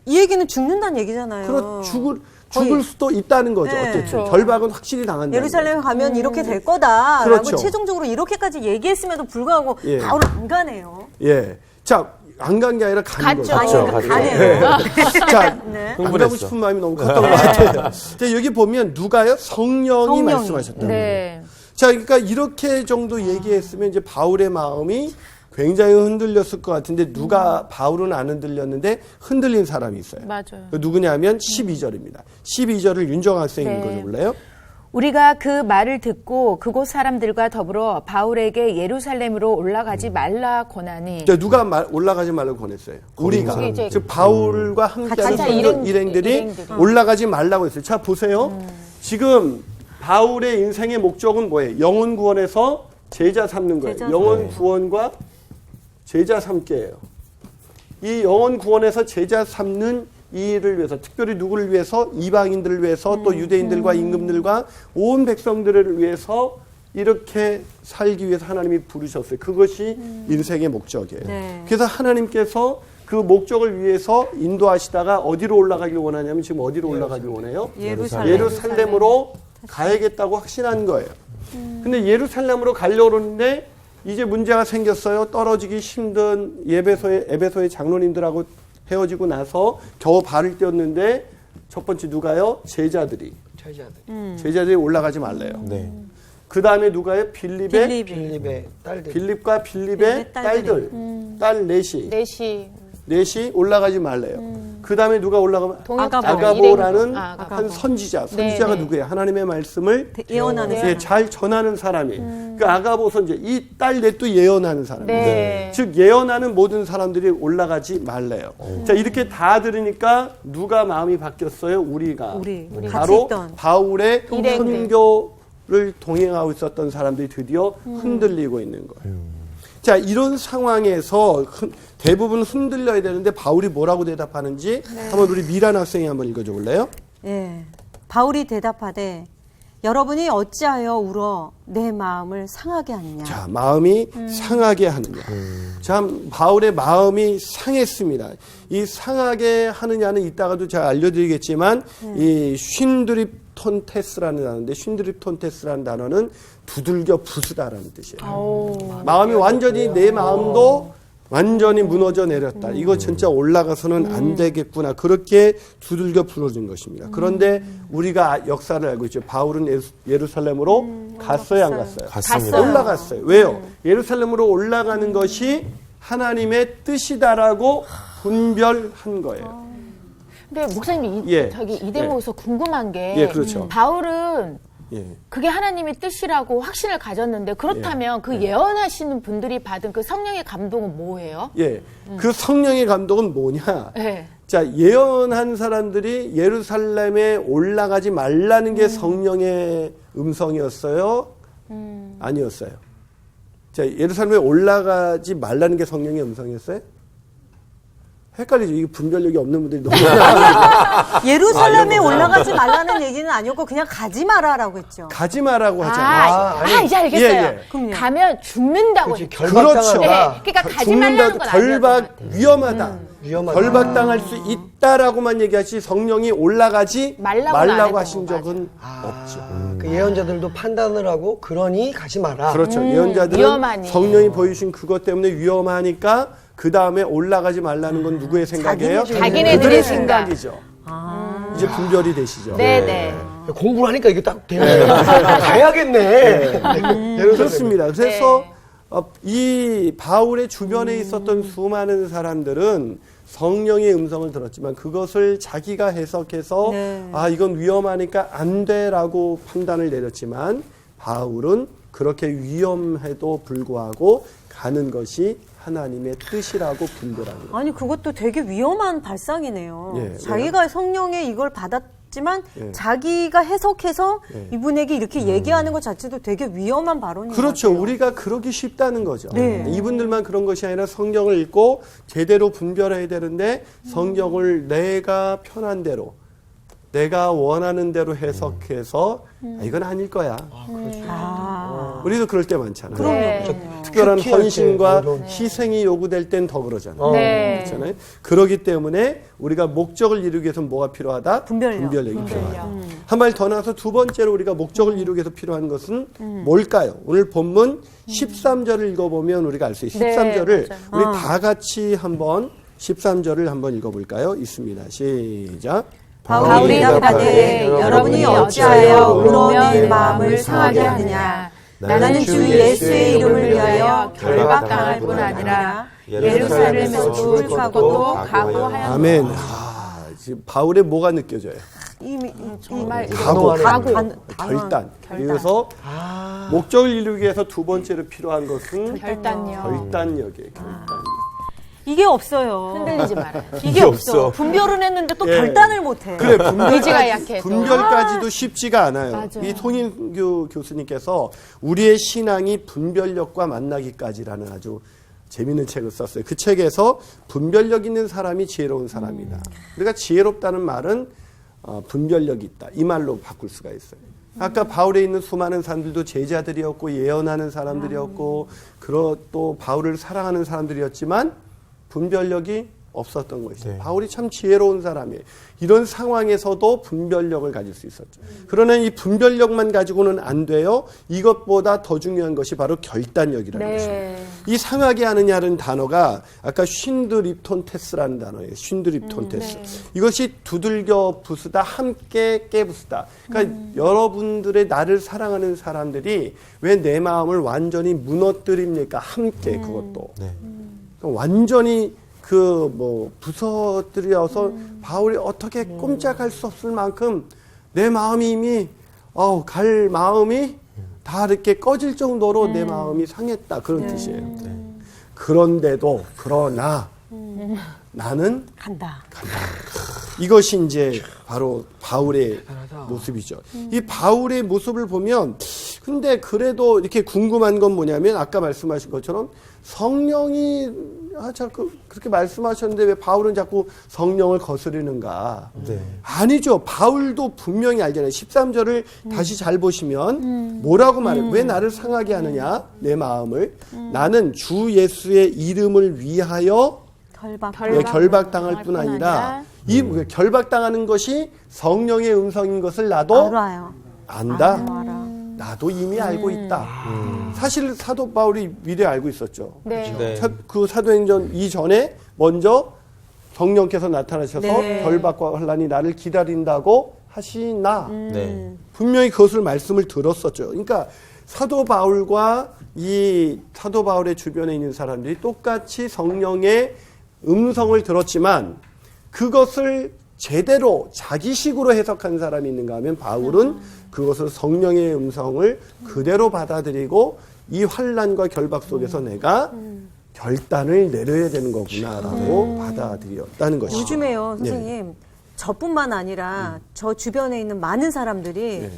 [SPEAKER 6] 이 얘기는 죽는다는 얘기잖아요.
[SPEAKER 1] 그렇 죽을 수도 있다는 거죠.
[SPEAKER 6] 네.
[SPEAKER 1] 어쨌든
[SPEAKER 2] 그렇죠.
[SPEAKER 1] 결박은 확실히 당한다.
[SPEAKER 6] 예루살렘에 가면 이렇게 될 거다라고
[SPEAKER 1] 그렇죠.
[SPEAKER 6] 최종적으로 이렇게까지 얘기했음에도 불구하고
[SPEAKER 1] 예.
[SPEAKER 6] 바울은 안 가네요.
[SPEAKER 1] 예. 자, 안 간 게 아니라 가는
[SPEAKER 2] 갔죠.
[SPEAKER 1] 거죠.
[SPEAKER 5] 갔죠.
[SPEAKER 6] 가네요.
[SPEAKER 1] 자,
[SPEAKER 6] 네.
[SPEAKER 1] 안 가고 싶은 마음이 너무 컸던 것 같아요. 자, 여기 보면 누가요? 성령이 말씀하셨다.
[SPEAKER 2] 네.
[SPEAKER 1] 자, 그러니까 이렇게 정도 얘기했으면 이제 바울의 마음이 굉장히 흔들렸을 것 같은데 누가 바울은 안 흔들렸는데 흔들린 사람이 있어요.
[SPEAKER 2] 맞아요.
[SPEAKER 1] 그 누구냐면 12절입니다. 12절을 윤정 학생이
[SPEAKER 2] 네.
[SPEAKER 1] 읽어줄래요?
[SPEAKER 2] 우리가 그 말을 듣고 그곳 사람들과 더불어 바울에게 예루살렘으로 올라가지 말라 권하니.
[SPEAKER 1] 자, 누가 올라가지 말라고 권했어요? 우리가.
[SPEAKER 2] 이제
[SPEAKER 1] 즉 바울과 함께하는
[SPEAKER 2] 같이
[SPEAKER 1] 일행들이 올라가지 말라고 했어요. 자, 보세요. 지금 바울의 인생의 목적은 뭐예요? 영혼 구원에서 제자 삼는 거예요.
[SPEAKER 6] 제자
[SPEAKER 1] 영혼 구원과 제자 삼기예요. 이 영혼 구원에서 제자 삼는 이 일을 위해서, 특별히 누구를 위해서? 이방인들을 위해서, 또 유대인들과 임금들과 온 백성들을 위해서 이렇게 살기 위해서 하나님이 부르셨어요. 그것이 인생의 목적이에요.
[SPEAKER 6] 네.
[SPEAKER 1] 그래서 하나님께서 그 목적을 위해서 인도하시다가 어디로 올라가길 원하냐면 지금 어디로 올라가길 원해요? 예루살렘으로 가야겠다고 확신한 거예요. 근데 예루살렘으로 가려고 그러는데 이제 문제가 생겼어요. 떨어지기 힘든 에베소의 장로님들하고 헤어지고 나서 겨우 발을 떼었는데 첫 번째 누가요? 제자들이 올라가지 말래요.
[SPEAKER 5] 네.
[SPEAKER 1] 그 다음에 누가요? 빌립의
[SPEAKER 3] 빌립의 딸들.
[SPEAKER 1] 빌립과 빌립의 딸들, 딸 넷이 올라가지 말래요. 그 다음에 누가 올라가면 아가보라는 한 선지자가
[SPEAKER 2] 네.
[SPEAKER 1] 누구예요? 하나님의 말씀을
[SPEAKER 6] 예언하는 사람.
[SPEAKER 1] 예, 잘 전하는 사람이. 그 아가보 선지자, 이 딸 넷도 예언하는 사람이에요.
[SPEAKER 2] 네.
[SPEAKER 1] 즉 예언하는 모든 사람들이 올라가지 말래요. 자, 이렇게 다 들으니까 누가 마음이 바뀌었어요? 우리가
[SPEAKER 6] 같이
[SPEAKER 1] 바로
[SPEAKER 6] 있던.
[SPEAKER 1] 바울의
[SPEAKER 2] 일행들.
[SPEAKER 1] 선교를 동행하고 있었던 사람들이 드디어 흔들리고 있는 거예요. 자, 이런 상황에서 대부분 흔들려야 되는데 바울이 뭐라고 대답하는지 한번 우리 미란 학생이 한번 읽어줘 볼래요?
[SPEAKER 6] 예. 바울이 대답하되 여러분이 어찌하여 울어 내 마음을 상하게 하느냐.
[SPEAKER 1] 자, 마음이 상하게 하느냐. 참 바울의 마음이 상했습니다. 이 상하게 하느냐는 이따가도 제가 알려드리겠지만 이 쉰드립톤테스라는 단어인데 쉰드립톤테스라는 단어는 두들겨 부수다라는 뜻이에요. 마음이 완전히 내 마음도 완전히 무너져 내렸다. 이거 진짜 올라가서는 안 되겠구나. 그렇게 두들겨 부러진 것입니다. 그런데 우리가 역사를 알고 있죠. 바울은 예루살렘으로 갔어요, 안 갔어요?
[SPEAKER 5] 갔습니다.
[SPEAKER 1] 올라갔어요. 왜요? 예루살렘으로 올라가는 것이 하나님의 뜻이다라고 분별한 거예요.
[SPEAKER 2] 근데 목사님 저기 이 대목에서 궁금한 게
[SPEAKER 1] 예, 그렇죠.
[SPEAKER 2] 바울은
[SPEAKER 1] 예.
[SPEAKER 2] 그게 하나님의 뜻이라고 확신을 가졌는데 그렇다면 그 예언하시는 분들이 받은 그 성령의 감동은 뭐예요?
[SPEAKER 1] 예. 그 성령의 감동은 뭐냐?
[SPEAKER 2] 네.
[SPEAKER 1] 자, 예언한 사람들이 예루살렘에 올라가지 말라는 게 성령의 음성이었어요? 아니었어요. 자, 예루살렘에 올라가지 말라는 게 성령의 음성이었어요? 헷갈리죠. 이게 분별력이 없는 분들이 너무
[SPEAKER 6] 예루살렘에 올라가지 말라는 얘기는 아니었고 그냥 가지 마라라고 했죠.
[SPEAKER 1] 가지 마라고 하잖아요.
[SPEAKER 2] 이제 알겠어요.
[SPEAKER 1] 예,
[SPEAKER 6] 그럼요.
[SPEAKER 2] 가면 죽는다고
[SPEAKER 3] 그렇지,
[SPEAKER 2] 했죠.
[SPEAKER 3] 결박당하다.
[SPEAKER 2] 네, 그러니까 가지 말라는 건 아니었던 것
[SPEAKER 1] 결박
[SPEAKER 2] 같아요.
[SPEAKER 1] 위험하다.
[SPEAKER 3] 위험하다.
[SPEAKER 1] 결박당할 수 있다라고만 얘기하지 성령이 올라가지
[SPEAKER 2] 말라고는 안
[SPEAKER 1] 말라고
[SPEAKER 2] 했던
[SPEAKER 1] 하신
[SPEAKER 2] 거,
[SPEAKER 1] 적은
[SPEAKER 3] 아,
[SPEAKER 1] 없죠.
[SPEAKER 3] 그 예언자들도 판단을 하고 그러니 가지 마라.
[SPEAKER 1] 그렇죠. 예언자들은
[SPEAKER 2] 위험하니.
[SPEAKER 1] 성령이 보여주신 그것 때문에 위험하니까 그 다음에 올라가지 말라는 건 누구의 생각이에요?
[SPEAKER 2] 자기네들의
[SPEAKER 1] 그들의
[SPEAKER 2] 생각.
[SPEAKER 1] 생각이죠. 이제 분별이 되시죠.
[SPEAKER 2] 네네.
[SPEAKER 3] 공부를 하니까 이게 딱 되네. 가야겠네.
[SPEAKER 1] 그렇습니다. 그래서 이 바울의 주변에 있었던 수많은 사람들은 성령의 음성을 들었지만 그것을 자기가 해석해서
[SPEAKER 6] 네.
[SPEAKER 1] 아 이건 위험하니까 안 돼라고 판단을 내렸지만 바울은 그렇게 위험해도 불구하고 가는 것이 하나님의 뜻이라고 분별합니다.
[SPEAKER 4] 아니 그것도 되게 위험한 발상이네요.
[SPEAKER 1] 예,
[SPEAKER 4] 자기가 성령의 이걸 받았지만
[SPEAKER 1] 예.
[SPEAKER 4] 자기가 해석해서
[SPEAKER 1] 예.
[SPEAKER 4] 이분에게 이렇게 얘기하는 것 자체도 되게 위험한 발언인 것
[SPEAKER 1] 그렇죠.
[SPEAKER 4] 같아요.
[SPEAKER 1] 우리가 그러기 쉽다는 거죠.
[SPEAKER 4] 네.
[SPEAKER 1] 이분들만 그런 것이 아니라 성경을 읽고 제대로 분별해야 되는데 성경을 내가 편한 대로 내가 원하는 대로 해석해서 아, 이건 아닐 거야. 우리도 그럴 때 많잖아요.
[SPEAKER 2] 네.
[SPEAKER 1] 특별한
[SPEAKER 3] 큐티 할 때
[SPEAKER 1] 헌신과
[SPEAKER 3] 어려운-
[SPEAKER 1] 희생이 요구될 땐 더 그러잖아요.
[SPEAKER 2] 네.
[SPEAKER 1] 그렇잖아요. 그러기 때문에 우리가 목적을 이루기 위해서 뭐가 필요하다?
[SPEAKER 4] 분별력.
[SPEAKER 1] 분별력이 필요하다. 한 발 더 나가서 두 번째로 우리가 목적을 이루기 위해서 필요한 것은 뭘까요? 오늘 본문 13절을 읽어보면 우리가 알 수 있어요.
[SPEAKER 2] 네,
[SPEAKER 1] 13절을
[SPEAKER 2] 맞아요.
[SPEAKER 1] 우리 다 같이 한번 13절을 한번 읽어볼까요? 있습니다. 시작.
[SPEAKER 2] 바울이 답하되 여러분이 어찌하여 울며 내 마음을 상하게 하느냐. 나는 주 예수의 이름을 위하여 결박당할 뿐 아니라 예루살렘에서 출가고도 각오하였노라.
[SPEAKER 1] 아멘. 지금 바울의 뭐가 느껴져요?
[SPEAKER 4] 이미
[SPEAKER 2] 정말
[SPEAKER 1] 각오,
[SPEAKER 2] 각오.
[SPEAKER 1] 결단. 그래서 목적을 이루기 위해서 두 번째로 필요한 것은
[SPEAKER 2] 결단력.
[SPEAKER 1] 결단력이에요. 결단.
[SPEAKER 4] 이게 없어요.
[SPEAKER 2] 흔들리지 말아요.
[SPEAKER 4] 이게 없어. 분별은 했는데 또
[SPEAKER 1] 예.
[SPEAKER 4] 결단을 못해.
[SPEAKER 1] 그래,
[SPEAKER 2] 의지가 약해도.
[SPEAKER 1] 분별까지도 쉽지가 않아요.
[SPEAKER 2] 맞아요.
[SPEAKER 1] 이 손인규 교수님께서 우리의 신앙이 분별력과 만나기까지라는 아주 재미있는 책을 썼어요. 그 책에서 분별력 있는 사람이 지혜로운 사람이다. 우리가 지혜롭다는 말은 분별력이 있다. 이 말로 바꿀 수가 있어요. 아까 바울에 있는 수많은 사람들도 제자들이었고 예언하는 사람들이었고 또 바울을 사랑하는 사람들이었지만 분별력이 없었던 것이죠.
[SPEAKER 5] 네.
[SPEAKER 1] 바울이 참 지혜로운 사람이에요. 이런 상황에서도 분별력을 가질 수 있었죠. 그러나 이 분별력만 가지고는 안 돼요. 이것보다 더 중요한 것이 바로 결단력이라는 것입니다.
[SPEAKER 2] 네.
[SPEAKER 1] 이 상하게 하느냐는 단어가 아까 쉰드립톤테스라는 단어예요. 쉰드립톤테스. 이것이 두들겨 부수다, 함께 깨부수다. 그러니까 여러분들의 나를 사랑하는 사람들이 왜 내 마음을 완전히 무너뜨립니까? 함께 그것도.
[SPEAKER 5] 네.
[SPEAKER 1] 완전히 부서뜨려서 바울이 어떻게 꼼짝할 수 없을 만큼 내 마음이 이미 갈 마음이 다 이렇게 꺼질 정도로 내 마음이 상했다 그런 뜻이에요. 그런데도 그러나 나는
[SPEAKER 4] 간다.
[SPEAKER 1] 이것이 이제 바로 바울의 모습이죠. 이 바울의 모습을 보면 근데 그래도 이렇게 궁금한 건 뭐냐면 아까 말씀하신 것처럼 성령이 그렇게 말씀하셨는데 왜 바울은 자꾸 성령을 거스르는가?
[SPEAKER 5] 네.
[SPEAKER 1] 아니죠. 바울도 분명히 알잖아요. 13절을 다시 잘 보시면 뭐라고 말해요? 왜 나를 상하게 하느냐? 내 마음을. 나는 주 예수의 이름을 위하여 결박당할 뿐 아니라 이 결박당하는 것이 성령의 음성인 것을 나도
[SPEAKER 4] 알아요.
[SPEAKER 1] 안다.
[SPEAKER 4] 알아.
[SPEAKER 1] 나도 이미 알고 있다. 사실 사도 바울이 미리 알고 있었죠.
[SPEAKER 2] 네.
[SPEAKER 5] 네.
[SPEAKER 1] 그 사도행전 이전에 먼저 성령께서 나타나셔서
[SPEAKER 4] 네.
[SPEAKER 1] 결박과 환난이 나를 기다린다고 하시나
[SPEAKER 5] 네.
[SPEAKER 1] 분명히 그것을 말씀을 들었었죠. 그러니까 사도 바울과 이 사도 바울의 주변에 있는 사람들이 똑같이 성령의 음성을 들었지만 그것을 제대로 자기식으로 해석한 사람이 있는가 하면 바울은 그것을 성령의 음성을 그대로 받아들이고 이 환난과 결박 속에서 내가 결단을 내려야 되는 거구나라고 받아들였다는 것이죠.
[SPEAKER 4] 요즘에요, 선생님. 저뿐만 아니라 저 주변에 있는 많은 사람들이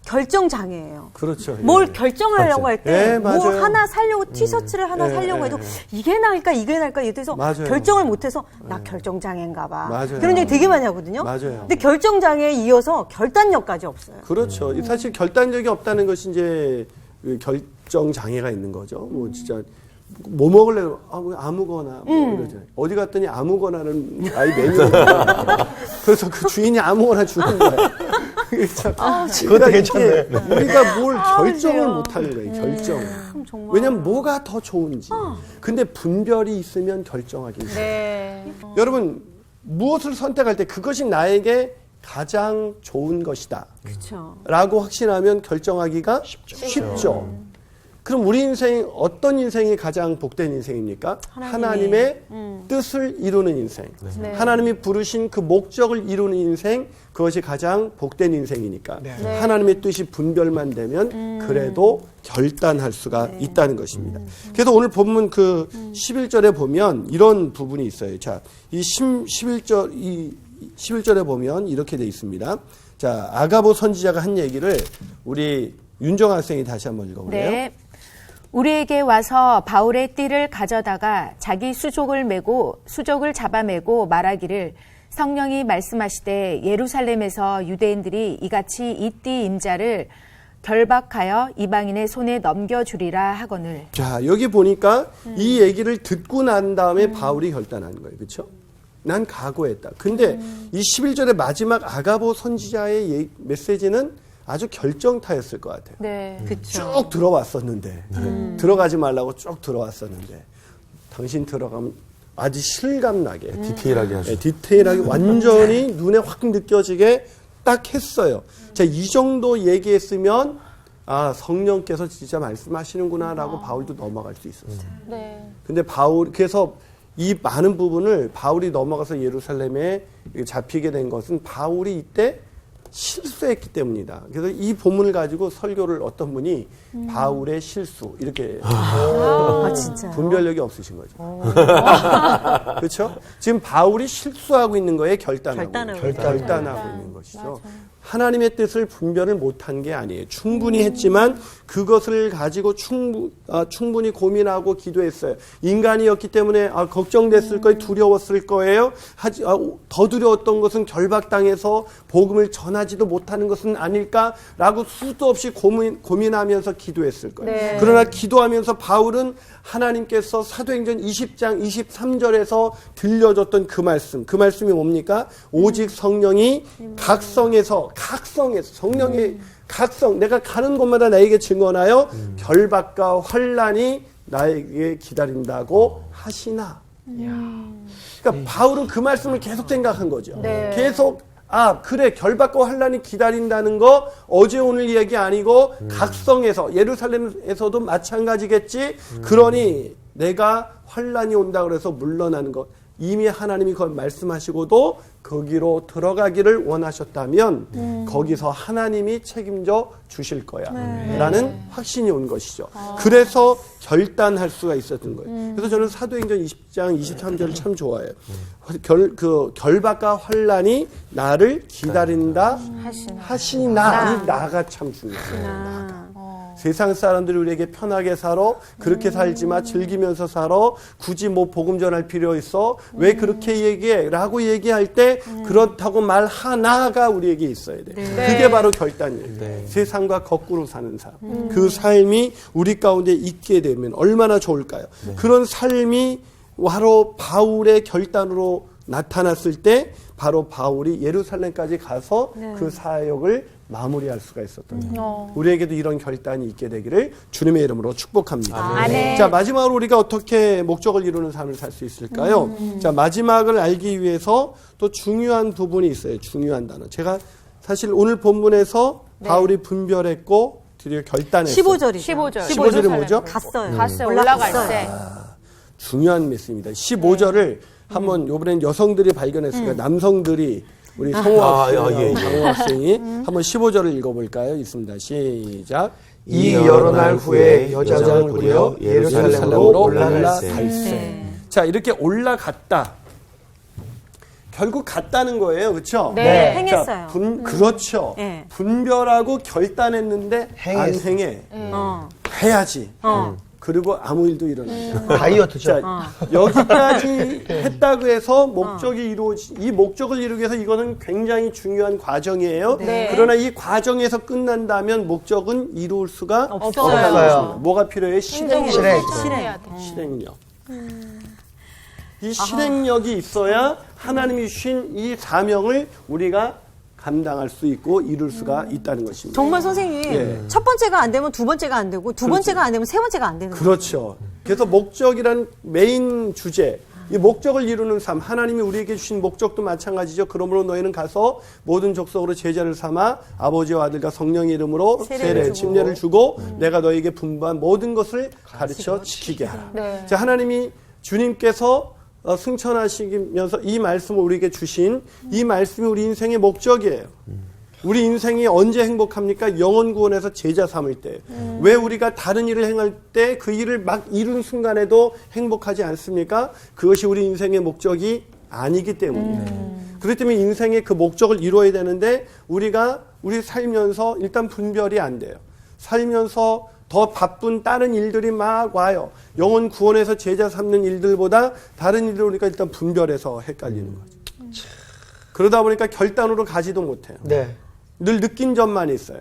[SPEAKER 4] 결정 장애예요.
[SPEAKER 1] 그렇죠.
[SPEAKER 4] 뭘
[SPEAKER 1] 예.
[SPEAKER 4] 결정하려고 할 때
[SPEAKER 1] 예,
[SPEAKER 4] 뭐
[SPEAKER 1] 맞아요.
[SPEAKER 4] 하나 살려고 티셔츠를 하나
[SPEAKER 1] 예,
[SPEAKER 4] 살려고
[SPEAKER 1] 예,
[SPEAKER 4] 해도
[SPEAKER 1] 예.
[SPEAKER 4] 이게 나을까 이게 나을까 이래서
[SPEAKER 1] 맞아요.
[SPEAKER 4] 결정을 못해서 나 결정 장애인가 봐.
[SPEAKER 1] 맞아요.
[SPEAKER 4] 그런 얘기 되게 많이 하거든요.
[SPEAKER 1] 맞아요.
[SPEAKER 4] 근데 결정 장애에 이어서 결단력까지 없어요.
[SPEAKER 1] 그렇죠. 사실 결단력이 없다는 것이 이제 그 결정 장애가 있는 거죠. 뭐 진짜 뭐 먹을래? 아무거나 뭐 이러잖아요. 어디 갔더니 아무거나는 아이 메뉴가 그래서 그 주인이 아무거나 주는 거예요.
[SPEAKER 3] 그것도 괜찮네.
[SPEAKER 1] 우리가 뭘 결정을 못하는 거예요. 결정.
[SPEAKER 4] 정말.
[SPEAKER 1] 왜냐면 뭐가 더 좋은지. 근데 분별이 있으면 결정하기 힘들어요.
[SPEAKER 2] 네.
[SPEAKER 1] 여러분 무엇을 선택할 때 그것이 나에게 가장 좋은 것이다.
[SPEAKER 4] 그렇죠.
[SPEAKER 1] 라고 확신하면 결정하기가 쉽죠. 그럼 우리 인생 어떤 인생이 가장 복된 인생입니까? 하나님의 뜻을 이루는 인생.
[SPEAKER 2] 네.
[SPEAKER 1] 하나님이 부르신 그 목적을 이루는 인생, 그것이 가장 복된 인생이니까.
[SPEAKER 2] 네.
[SPEAKER 1] 하나님의 뜻이 분별만 되면 그래도 결단할 수가 있다는 것입니다. 그래서 오늘 본문 그 11절에 보면 이런 부분이 있어요. 자, 이 11절에 보면 이렇게 돼 있습니다. 자, 아가보 선지자가 한 얘기를 우리 윤정 학생이 다시 한번 읽어볼래요?
[SPEAKER 2] 네. 우리에게 와서 바울의 띠를 가져다가 자기 수족을 잡아매고 말하기를 성령이 말씀하시되 예루살렘에서 유대인들이 이같이 이 띠 임자를 결박하여 이방인의 손에 넘겨주리라 하거늘.
[SPEAKER 1] 자, 여기 보니까 이 얘기를 듣고 난 다음에 바울이 결단한 거예요. 그렇죠? 난 각오했다. 근데 이 11절의 마지막 아가보 선지자의 메시지는 아주 결정타였을 것 같아요.
[SPEAKER 2] 네.
[SPEAKER 1] 쭉 들어왔었는데 들어가지 말라고 쭉 들어왔었는데 당신 들어가면 아주 실감나게
[SPEAKER 5] 디테일하게 하죠.
[SPEAKER 1] 디테일하게 완전히 눈에 확 느껴지게 딱 했어요. 자, 이 정도 얘기했으면 아, 성령께서 진짜 말씀하시는구나라고 바울도 넘어갈 수 있었어요.
[SPEAKER 2] 네.
[SPEAKER 1] 근데 그래서 이 많은 부분을 바울이 넘어가서 예루살렘에 잡히게 된 것은 바울이 이때 실수했기 때문이다. 그래서 이 본문을 가지고 설교를 어떤 분이 바울의 실수 이렇게
[SPEAKER 4] 진짜.
[SPEAKER 1] 분별력이 없으신 거죠. 그렇죠? 지금 바울이 실수하고 있는 거에 결단하고 있는 것이죠. 하나님의 뜻을 분별을 못한 게 아니에요. 충분히 했지만 그것을 가지고 충분히 고민하고 기도했어요. 인간이었기 때문에 걱정됐을 거예요. 두려웠을 거예요. 더 두려웠던 것은 결박당해서 복음을 전하지도 못하는 것은 아닐까라고 수도 없이 고민하면서 기도했을 거예요.
[SPEAKER 2] 네.
[SPEAKER 1] 그러나 기도하면서 바울은 하나님께서 사도행전 20장 23절에서 들려줬던 그 말씀이 뭡니까? 오직 성령이 각성해서 성령의 각성, 내가 가는 곳마다 나에게 증언하여 결박과 환난이 나에게 기다린다고 하시나. 그러니까 바울은 그 말씀을 계속 생각한 거죠.
[SPEAKER 2] 네.
[SPEAKER 1] 계속 그래, 결박과 환난이 기다린다는 거 어제 오늘 얘기 아니고 각성에서 예루살렘에서도 마찬가지겠지. 그러니 내가 환난이 온다 그래서 물러나는 것 이미 하나님이 그걸 말씀하시고도 거기로 들어가기를 원하셨다면 거기서 하나님이 책임져 주실 거야 라는 확신이 온 것이죠. 그래서 결단할 수가 있었던 거예요. 그래서 저는 사도행전 20장 23절을 참 좋아해요. 결박과 환난이 나를 기다린다 하시나. 이 나가 참 중요해요. 세상 사람들이 우리에게 편하게 살아, 그렇게 살지 마, 즐기면서 살아, 굳이 뭐 복음 전할 필요 있어, 왜 그렇게 얘기해? 라고 얘기할 때 그렇다고 말하나가 우리에게 있어야 돼. 그게 바로 결단이에요. 세상과 거꾸로 사는 삶. 그 삶이 우리 가운데 있게 되면 얼마나 좋을까요? 그런 삶이 바로 바울의 결단으로 나타났을 때 바로 바울이 예루살렘까지 가서 그 사역을 마무리할 수가 있었던 거예요. 우리에게도 이런 결단이 있게 되기를 주님의 이름으로 축복합니다. 자, 마지막으로 우리가 어떻게 목적을 이루는 삶을 살 수 있을까요? 자, 마지막을 알기 위해서 또 중요한 부분이 있어요. 중요한 단어. 제가 사실 오늘 본문에서 바울이 분별했고 드디어 결단했어요.
[SPEAKER 4] 15절이
[SPEAKER 1] 뭐죠?
[SPEAKER 4] 갔어요.
[SPEAKER 2] 올라갈 때.
[SPEAKER 1] 중요한 메시지입니다. 15절을 한번 요번엔 여성들이 발견했으니까 남성들이 우리 성호 학생이 강호 학생이 한번 15절을 읽어볼까요? 있습니다. 시작.
[SPEAKER 3] 이 여러 날 후에 여장을 부려 예루살렘으로 올라갈세.
[SPEAKER 1] 자, 이렇게 올라갔다. 결국 갔다는 거예요. 그렇죠?
[SPEAKER 2] 네.
[SPEAKER 4] 행했어요.
[SPEAKER 1] 그렇죠.
[SPEAKER 4] 네.
[SPEAKER 1] 분별하고 결단했는데 안 행해. 해야지. 그리고 아무 일도 일어나지 않아.
[SPEAKER 3] 다이어트죠.
[SPEAKER 1] 자, 여기까지 했다고 해서 목적이 이 목적을 이루기 위해서 이거는 굉장히 중요한 과정이에요.
[SPEAKER 2] 네.
[SPEAKER 1] 그러나 이 과정에서 끝난다면 목적은 이룰 수가
[SPEAKER 4] 없어요.
[SPEAKER 1] 없다는 것입니다. 뭐가 필요해요? 실행력.
[SPEAKER 2] 실행.
[SPEAKER 1] 이 실행력이 있어야 하나님이 주신 이 사명을 우리가 감당할 수 있고 이룰 수가 있다는 것입니다.
[SPEAKER 4] 정말 선생님, 첫 번째가 안 되면 두 번째가 안 되고 두 번째가 안 되면 세 번째가 안 되는 거예요.
[SPEAKER 1] 그렇죠. 그래서 목적이란 메인 주제, 이 목적을 이루는 삶, 하나님이 우리에게 주신 목적도 마찬가지죠. 그러므로 너희는 가서 모든 족속으로 제자를 삼아 아버지와 아들과 성령의 이름으로 세례, 침례를 주고 내가 너희에게 분부한 모든 것을 가르쳐 지키게 하라.
[SPEAKER 2] 네.
[SPEAKER 1] 자, 하나님이 주님께서 승천하시면서 이 말씀을 우리에게 주신 이 말씀이 우리 인생의 목적이에요. 우리 인생이 언제 행복합니까? 영혼 구원에서 제자 삼을 때. 왜 우리가 다른 일을 행할 때 그 일을 막 이룬 순간에도 행복하지 않습니까? 그것이 우리 인생의 목적이 아니기 때문이에요. 그렇기 때문에 인생의 그 목적을 이루어야 되는데 우리 살면서 일단 분별이 안 돼요. 살면서 더 바쁜 다른 일들이 막 와요. 영혼 구원에서 제자 삼는 일들보다 다른 일들 오니까 일단 분별해서 헷갈리는 거죠. 그러다 보니까 결단으로 가지도 못해요.
[SPEAKER 3] 네.
[SPEAKER 1] 늘 느낀 점만 있어요.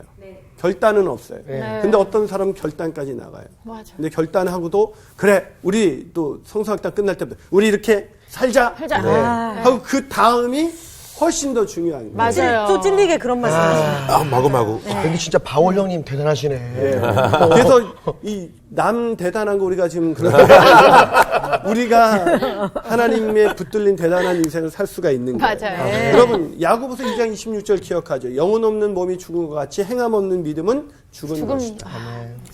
[SPEAKER 1] 결단은 없어요.
[SPEAKER 3] 네.
[SPEAKER 1] 근데 어떤 사람은 결단까지 나가요.
[SPEAKER 2] 맞아.
[SPEAKER 1] 근데 결단하고도 그래 우리 또 성서학당 끝날 때부터 우리 이렇게 살자. 하고 그 다음이 훨씬 더 중요한 거예요.
[SPEAKER 2] 맞아요.
[SPEAKER 4] 또 찔리게 그런 말씀 하시네요.
[SPEAKER 5] 마구마구.
[SPEAKER 3] 여기 진짜 바울 형님 대단하시네.
[SPEAKER 1] 그래서 이 남 대단한 거 우리가 지금 우리가 하나님의 붙들린 대단한 인생을 살 수가 있는 거예요.
[SPEAKER 2] 맞아요.
[SPEAKER 1] 여러분 야고보서 2장 26절 기억하죠. 영혼 없는 몸이 죽은 것 같이 행함 없는 믿음은 죽은 것이다.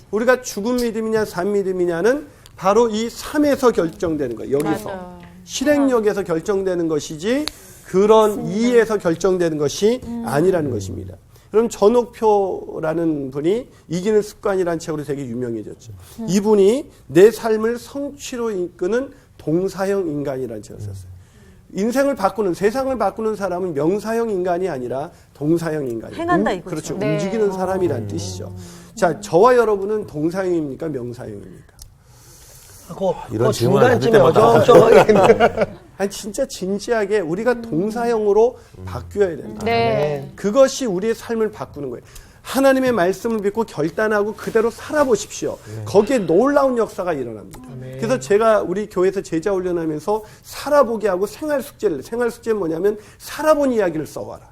[SPEAKER 1] 우리가 죽은 믿음이냐 산 믿음이냐는 바로 이 삶에서 결정되는 거예요. 여기서
[SPEAKER 2] 맞아.
[SPEAKER 1] 실행력에서 결정되는 것이지 그런 이에서 결정되는 것이 아니라는 것입니다. 그럼 전옥표라는 분이 이기는 습관이라는 책으로 되게 유명해졌죠. 이분이 내 삶을 성취로 이끄는 동사형 인간이라는 책을 썼어요. 인생을 바꾸는, 세상을 바꾸는 사람은 명사형 인간이 아니라 동사형 인간이에요.
[SPEAKER 4] 행한다 이거죠.
[SPEAKER 1] 그렇죠.
[SPEAKER 2] 네.
[SPEAKER 1] 움직이는 사람이라는 뜻이죠. 자, 저와 여러분은 동사형입니까? 명사형입니까?
[SPEAKER 5] 이런 질문을
[SPEAKER 3] 중간쯤에
[SPEAKER 5] 받을 때마다
[SPEAKER 3] 어정쩡하게.
[SPEAKER 1] 아니 진짜 진지하게 우리가 동사형으로 바뀌어야 된다.
[SPEAKER 2] 네.
[SPEAKER 1] 그것이 우리의 삶을 바꾸는 거예요. 하나님의 말씀을 믿고 결단하고 그대로 살아보십시오. 거기에 놀라운 역사가 일어납니다. 그래서 제가 우리 교회에서 제자 훈련하면서 살아보게 하고 생활 숙제는 뭐냐면 살아본 이야기를 써와라.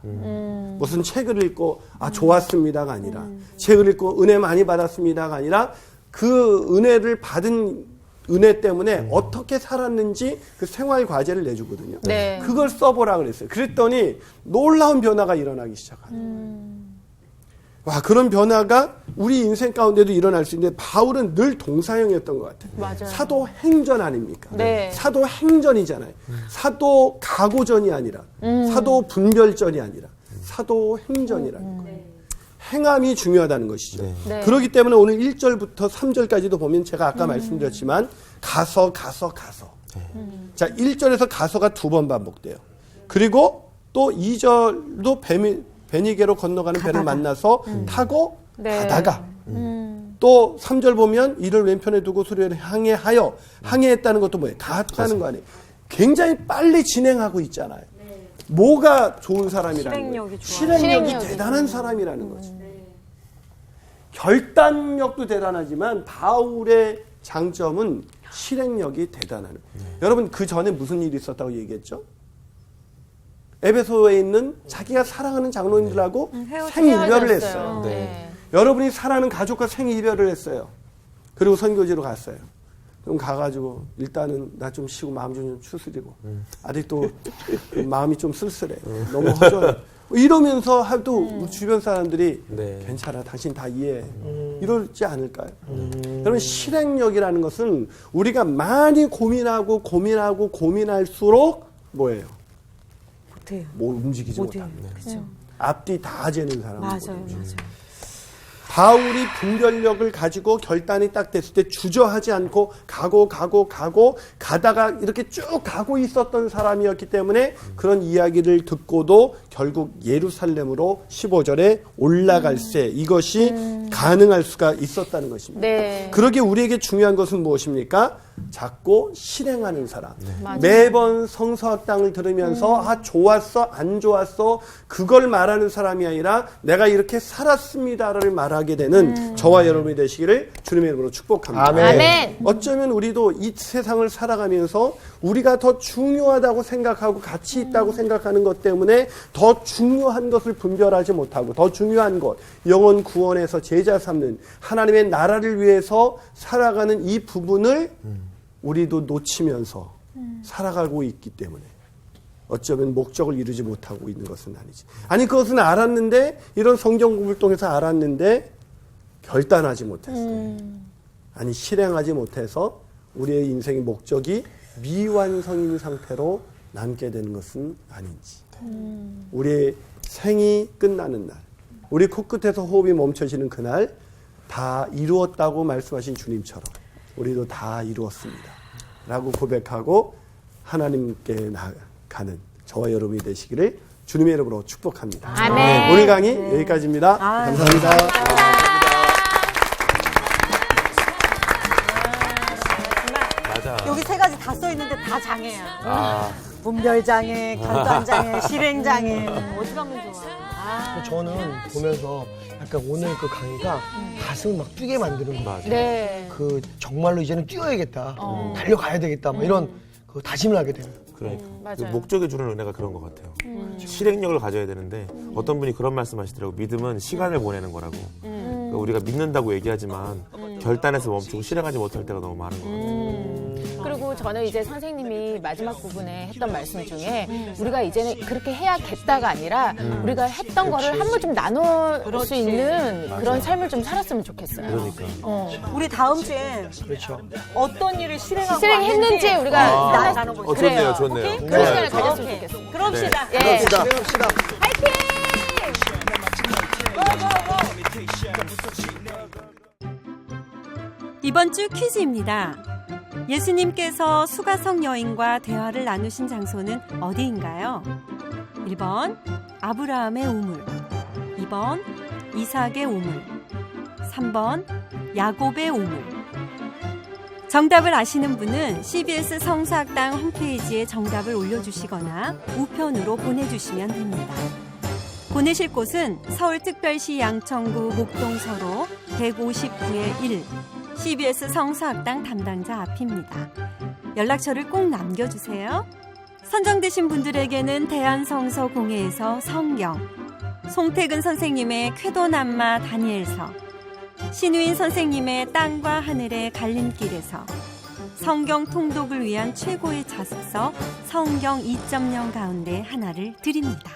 [SPEAKER 1] 무슨 책을 읽고 좋았습니다가 아니라 책을 읽고 은혜 많이 받았습니다가 아니라 그 은혜를 받은 은혜 때문에 어떻게 살았는지 그 생활 과제를 내주거든요.
[SPEAKER 2] 네.
[SPEAKER 1] 그걸 써보라 그랬어요. 그랬더니 놀라운 변화가 일어나기 시작합니다. 와, 그런 변화가 우리 인생 가운데도 일어날 수 있는데 바울은 늘 동사형이었던 것 같아요.
[SPEAKER 2] 맞아요.
[SPEAKER 1] 사도행전 아닙니까?
[SPEAKER 2] 네.
[SPEAKER 1] 사도행전이잖아요. 사도 가고전이 아니라 사도 분별전이 아니라 사도행전이라는 거예요. 행함이 중요하다는 것이죠.
[SPEAKER 2] 네.
[SPEAKER 1] 그렇기 때문에 오늘 1절부터 3절까지도 보면 제가 아까 말씀드렸지만 가서. 자, 1절에서 가서가 2번 반복돼요. 그리고 또 2절도 베니게로 건너가는 배를 만나서 타고
[SPEAKER 2] 네.
[SPEAKER 1] 가다가 또 3절 보면 이를 왼편에 두고 수레를 항해했다는 것도 뭐예요? 갔다는 거 아니에요. 굉장히 빨리 진행하고 있잖아요. 뭐가 좋은 사람이라는 거예요? 실행력이 대단한 사람이라는 거죠. 결단력도 대단하지만 바울의 장점은 실행력이 대단하는 거예요. 여러분 그 전에 무슨 일이 있었다고 얘기했죠? 에베소에 있는 자기가 사랑하는 장로님들하고 생이별을 했어요.
[SPEAKER 2] 네.
[SPEAKER 1] 여러분이 사랑하는 가족과 생이별을 했어요. 그리고 선교지로 갔어요. 그럼 가가지고 일단은 나 좀 쉬고 마음 좀 추스리고 아직도 마음이 좀 쓸쓸해. 너무 허전해. 이러면서 하도 주변 사람들이
[SPEAKER 5] 네.
[SPEAKER 1] 괜찮아 당신 다 이해해. 이러지 않을까요? 여러분 실행력이라는 것은 우리가 많이 고민할수록 뭐예요?
[SPEAKER 4] 못해요.
[SPEAKER 1] 뭐 움직이지
[SPEAKER 4] 못해요.
[SPEAKER 1] 못합니다.
[SPEAKER 4] 그렇죠.
[SPEAKER 1] 앞뒤 다 재는 사람이거든요.
[SPEAKER 4] 맞아요.
[SPEAKER 1] 바울이 분별력을 가지고 결단이 딱 됐을 때 주저하지 않고 가다가 이렇게 쭉 가고 있었던 사람이었기 때문에 그런 이야기를 듣고도 결국 예루살렘으로 15절에 올라갈세 이것이 가능할 수가 있었다는 것입니다.
[SPEAKER 2] 네.
[SPEAKER 1] 그러기에 우리에게 중요한 것은 무엇입니까? 작고 실행하는 사람.
[SPEAKER 2] 맞아요.
[SPEAKER 1] 매번 성서학당을 들으면서 좋았어 안 좋았어 그걸 말하는 사람이 아니라 내가 이렇게 살았습니다를 말하게 되는 저와 여러분이 되시기를 주님의 이름으로 축복합니다.
[SPEAKER 2] 아멘.
[SPEAKER 1] 어쩌면 우리도 이 세상을 살아가면서 우리가 더 중요하다고 생각하고 가치 있다고 생각하는 것 때문에 더 중요한 것을 분별하지 못하고 더 중요한 것 영혼 구원에서 제자 삼는 하나님의 나라를 위해서 살아가는 이 부분을 우리도 놓치면서 살아가고 있기 때문에 어쩌면 목적을 이루지 못하고 있는 것은 아니지. 아니 그것은 알았는데 이런 성경 공부를 통해서 알았는데 결단하지 못했어요. 아니 실행하지 못해서 우리의 인생의 목적이 미완성인 상태로 남게 되는 것은 아닌지. 우리의 생이 끝나는 날, 우리 코끝에서 호흡이 멈춰지는 그날 다 이루었다고 말씀하신 주님처럼 우리도 다 이루었습니다 라고 고백하고 하나님께 나가는 저와 여러분이 되시기를 주님의 이름으로 축복합니다.
[SPEAKER 2] 아멘.
[SPEAKER 1] 오늘 강의 여기까지입니다. 감사합니다.
[SPEAKER 5] 맞아.
[SPEAKER 4] 여기 세 가지 다 써 있는데 다 장애야.
[SPEAKER 5] 아,
[SPEAKER 4] 분별장애, 결단장애, 실행장애. 어디 가면 좋아?
[SPEAKER 3] 저는 보면서 약간 오늘 그 강의가 가슴을 막 뛰게 만드는 거.
[SPEAKER 5] 맞아.
[SPEAKER 2] 네.
[SPEAKER 3] 그 정말로 이제는 뛰어야겠다, 달려가야 되겠다, 막 이런 그 다짐을 하게 돼요.
[SPEAKER 5] 그러니까
[SPEAKER 2] 맞아요.
[SPEAKER 5] 그 목적이 주는 은혜가 그런 것 같아요. 실행력을 가져야 되는데 어떤 분이 그런 말씀하시더라고. 믿음은 시간을 보내는 거라고. 그러니까 우리가 믿는다고 얘기하지만 결단해서 멈추고 실행하지 못할 때가 너무 많은 것 같아요.
[SPEAKER 2] 그리고 저는 이제 선생님이 마지막 부분에 했던 말씀 중에 우리가 이제는 그렇게 해야겠다가 아니라 우리가 했던 거를 한 번 좀 나눌 수 있는 그런 삶을 좀 살았으면 좋겠어요.
[SPEAKER 5] 그러니까.
[SPEAKER 4] 우리 다음 주에
[SPEAKER 3] 그렇죠.
[SPEAKER 4] 어떤 일을 실행하고
[SPEAKER 2] 실행했는지
[SPEAKER 4] 왔는지
[SPEAKER 2] 우리가
[SPEAKER 4] 나눠보자.
[SPEAKER 5] 좋네요, 좋네요.
[SPEAKER 2] 그런 시간을
[SPEAKER 5] 네.
[SPEAKER 2] 가졌으면 좋겠어요.
[SPEAKER 4] 그럽시다.
[SPEAKER 2] 예.
[SPEAKER 3] 배웁시다.
[SPEAKER 6] 이번 주 퀴즈입니다. 예수님께서 수가성 여인과 대화를 나누신 장소는 어디인가요? 1번 아브라함의 우물, 2번 이삭의 우물, 3번 야곱의 우물. 정답을 아시는 분은 CBS 성서학당 홈페이지에 정답을 올려주시거나 우편으로 보내주시면 됩니다. 보내실 곳은 서울특별시 양천구 목동서로 159의 1 CBS 성서학당 담당자 앞입니다. 연락처를 꼭 남겨주세요. 선정되신 분들에게는 대한성서공회에서 성경, 송태근 선생님의 쾌도남마 다니엘서, 신우인 선생님의 땅과 하늘의 갈림길에서 성경 통독을 위한 최고의 자습서 성경 2.0 가운데 하나를 드립니다.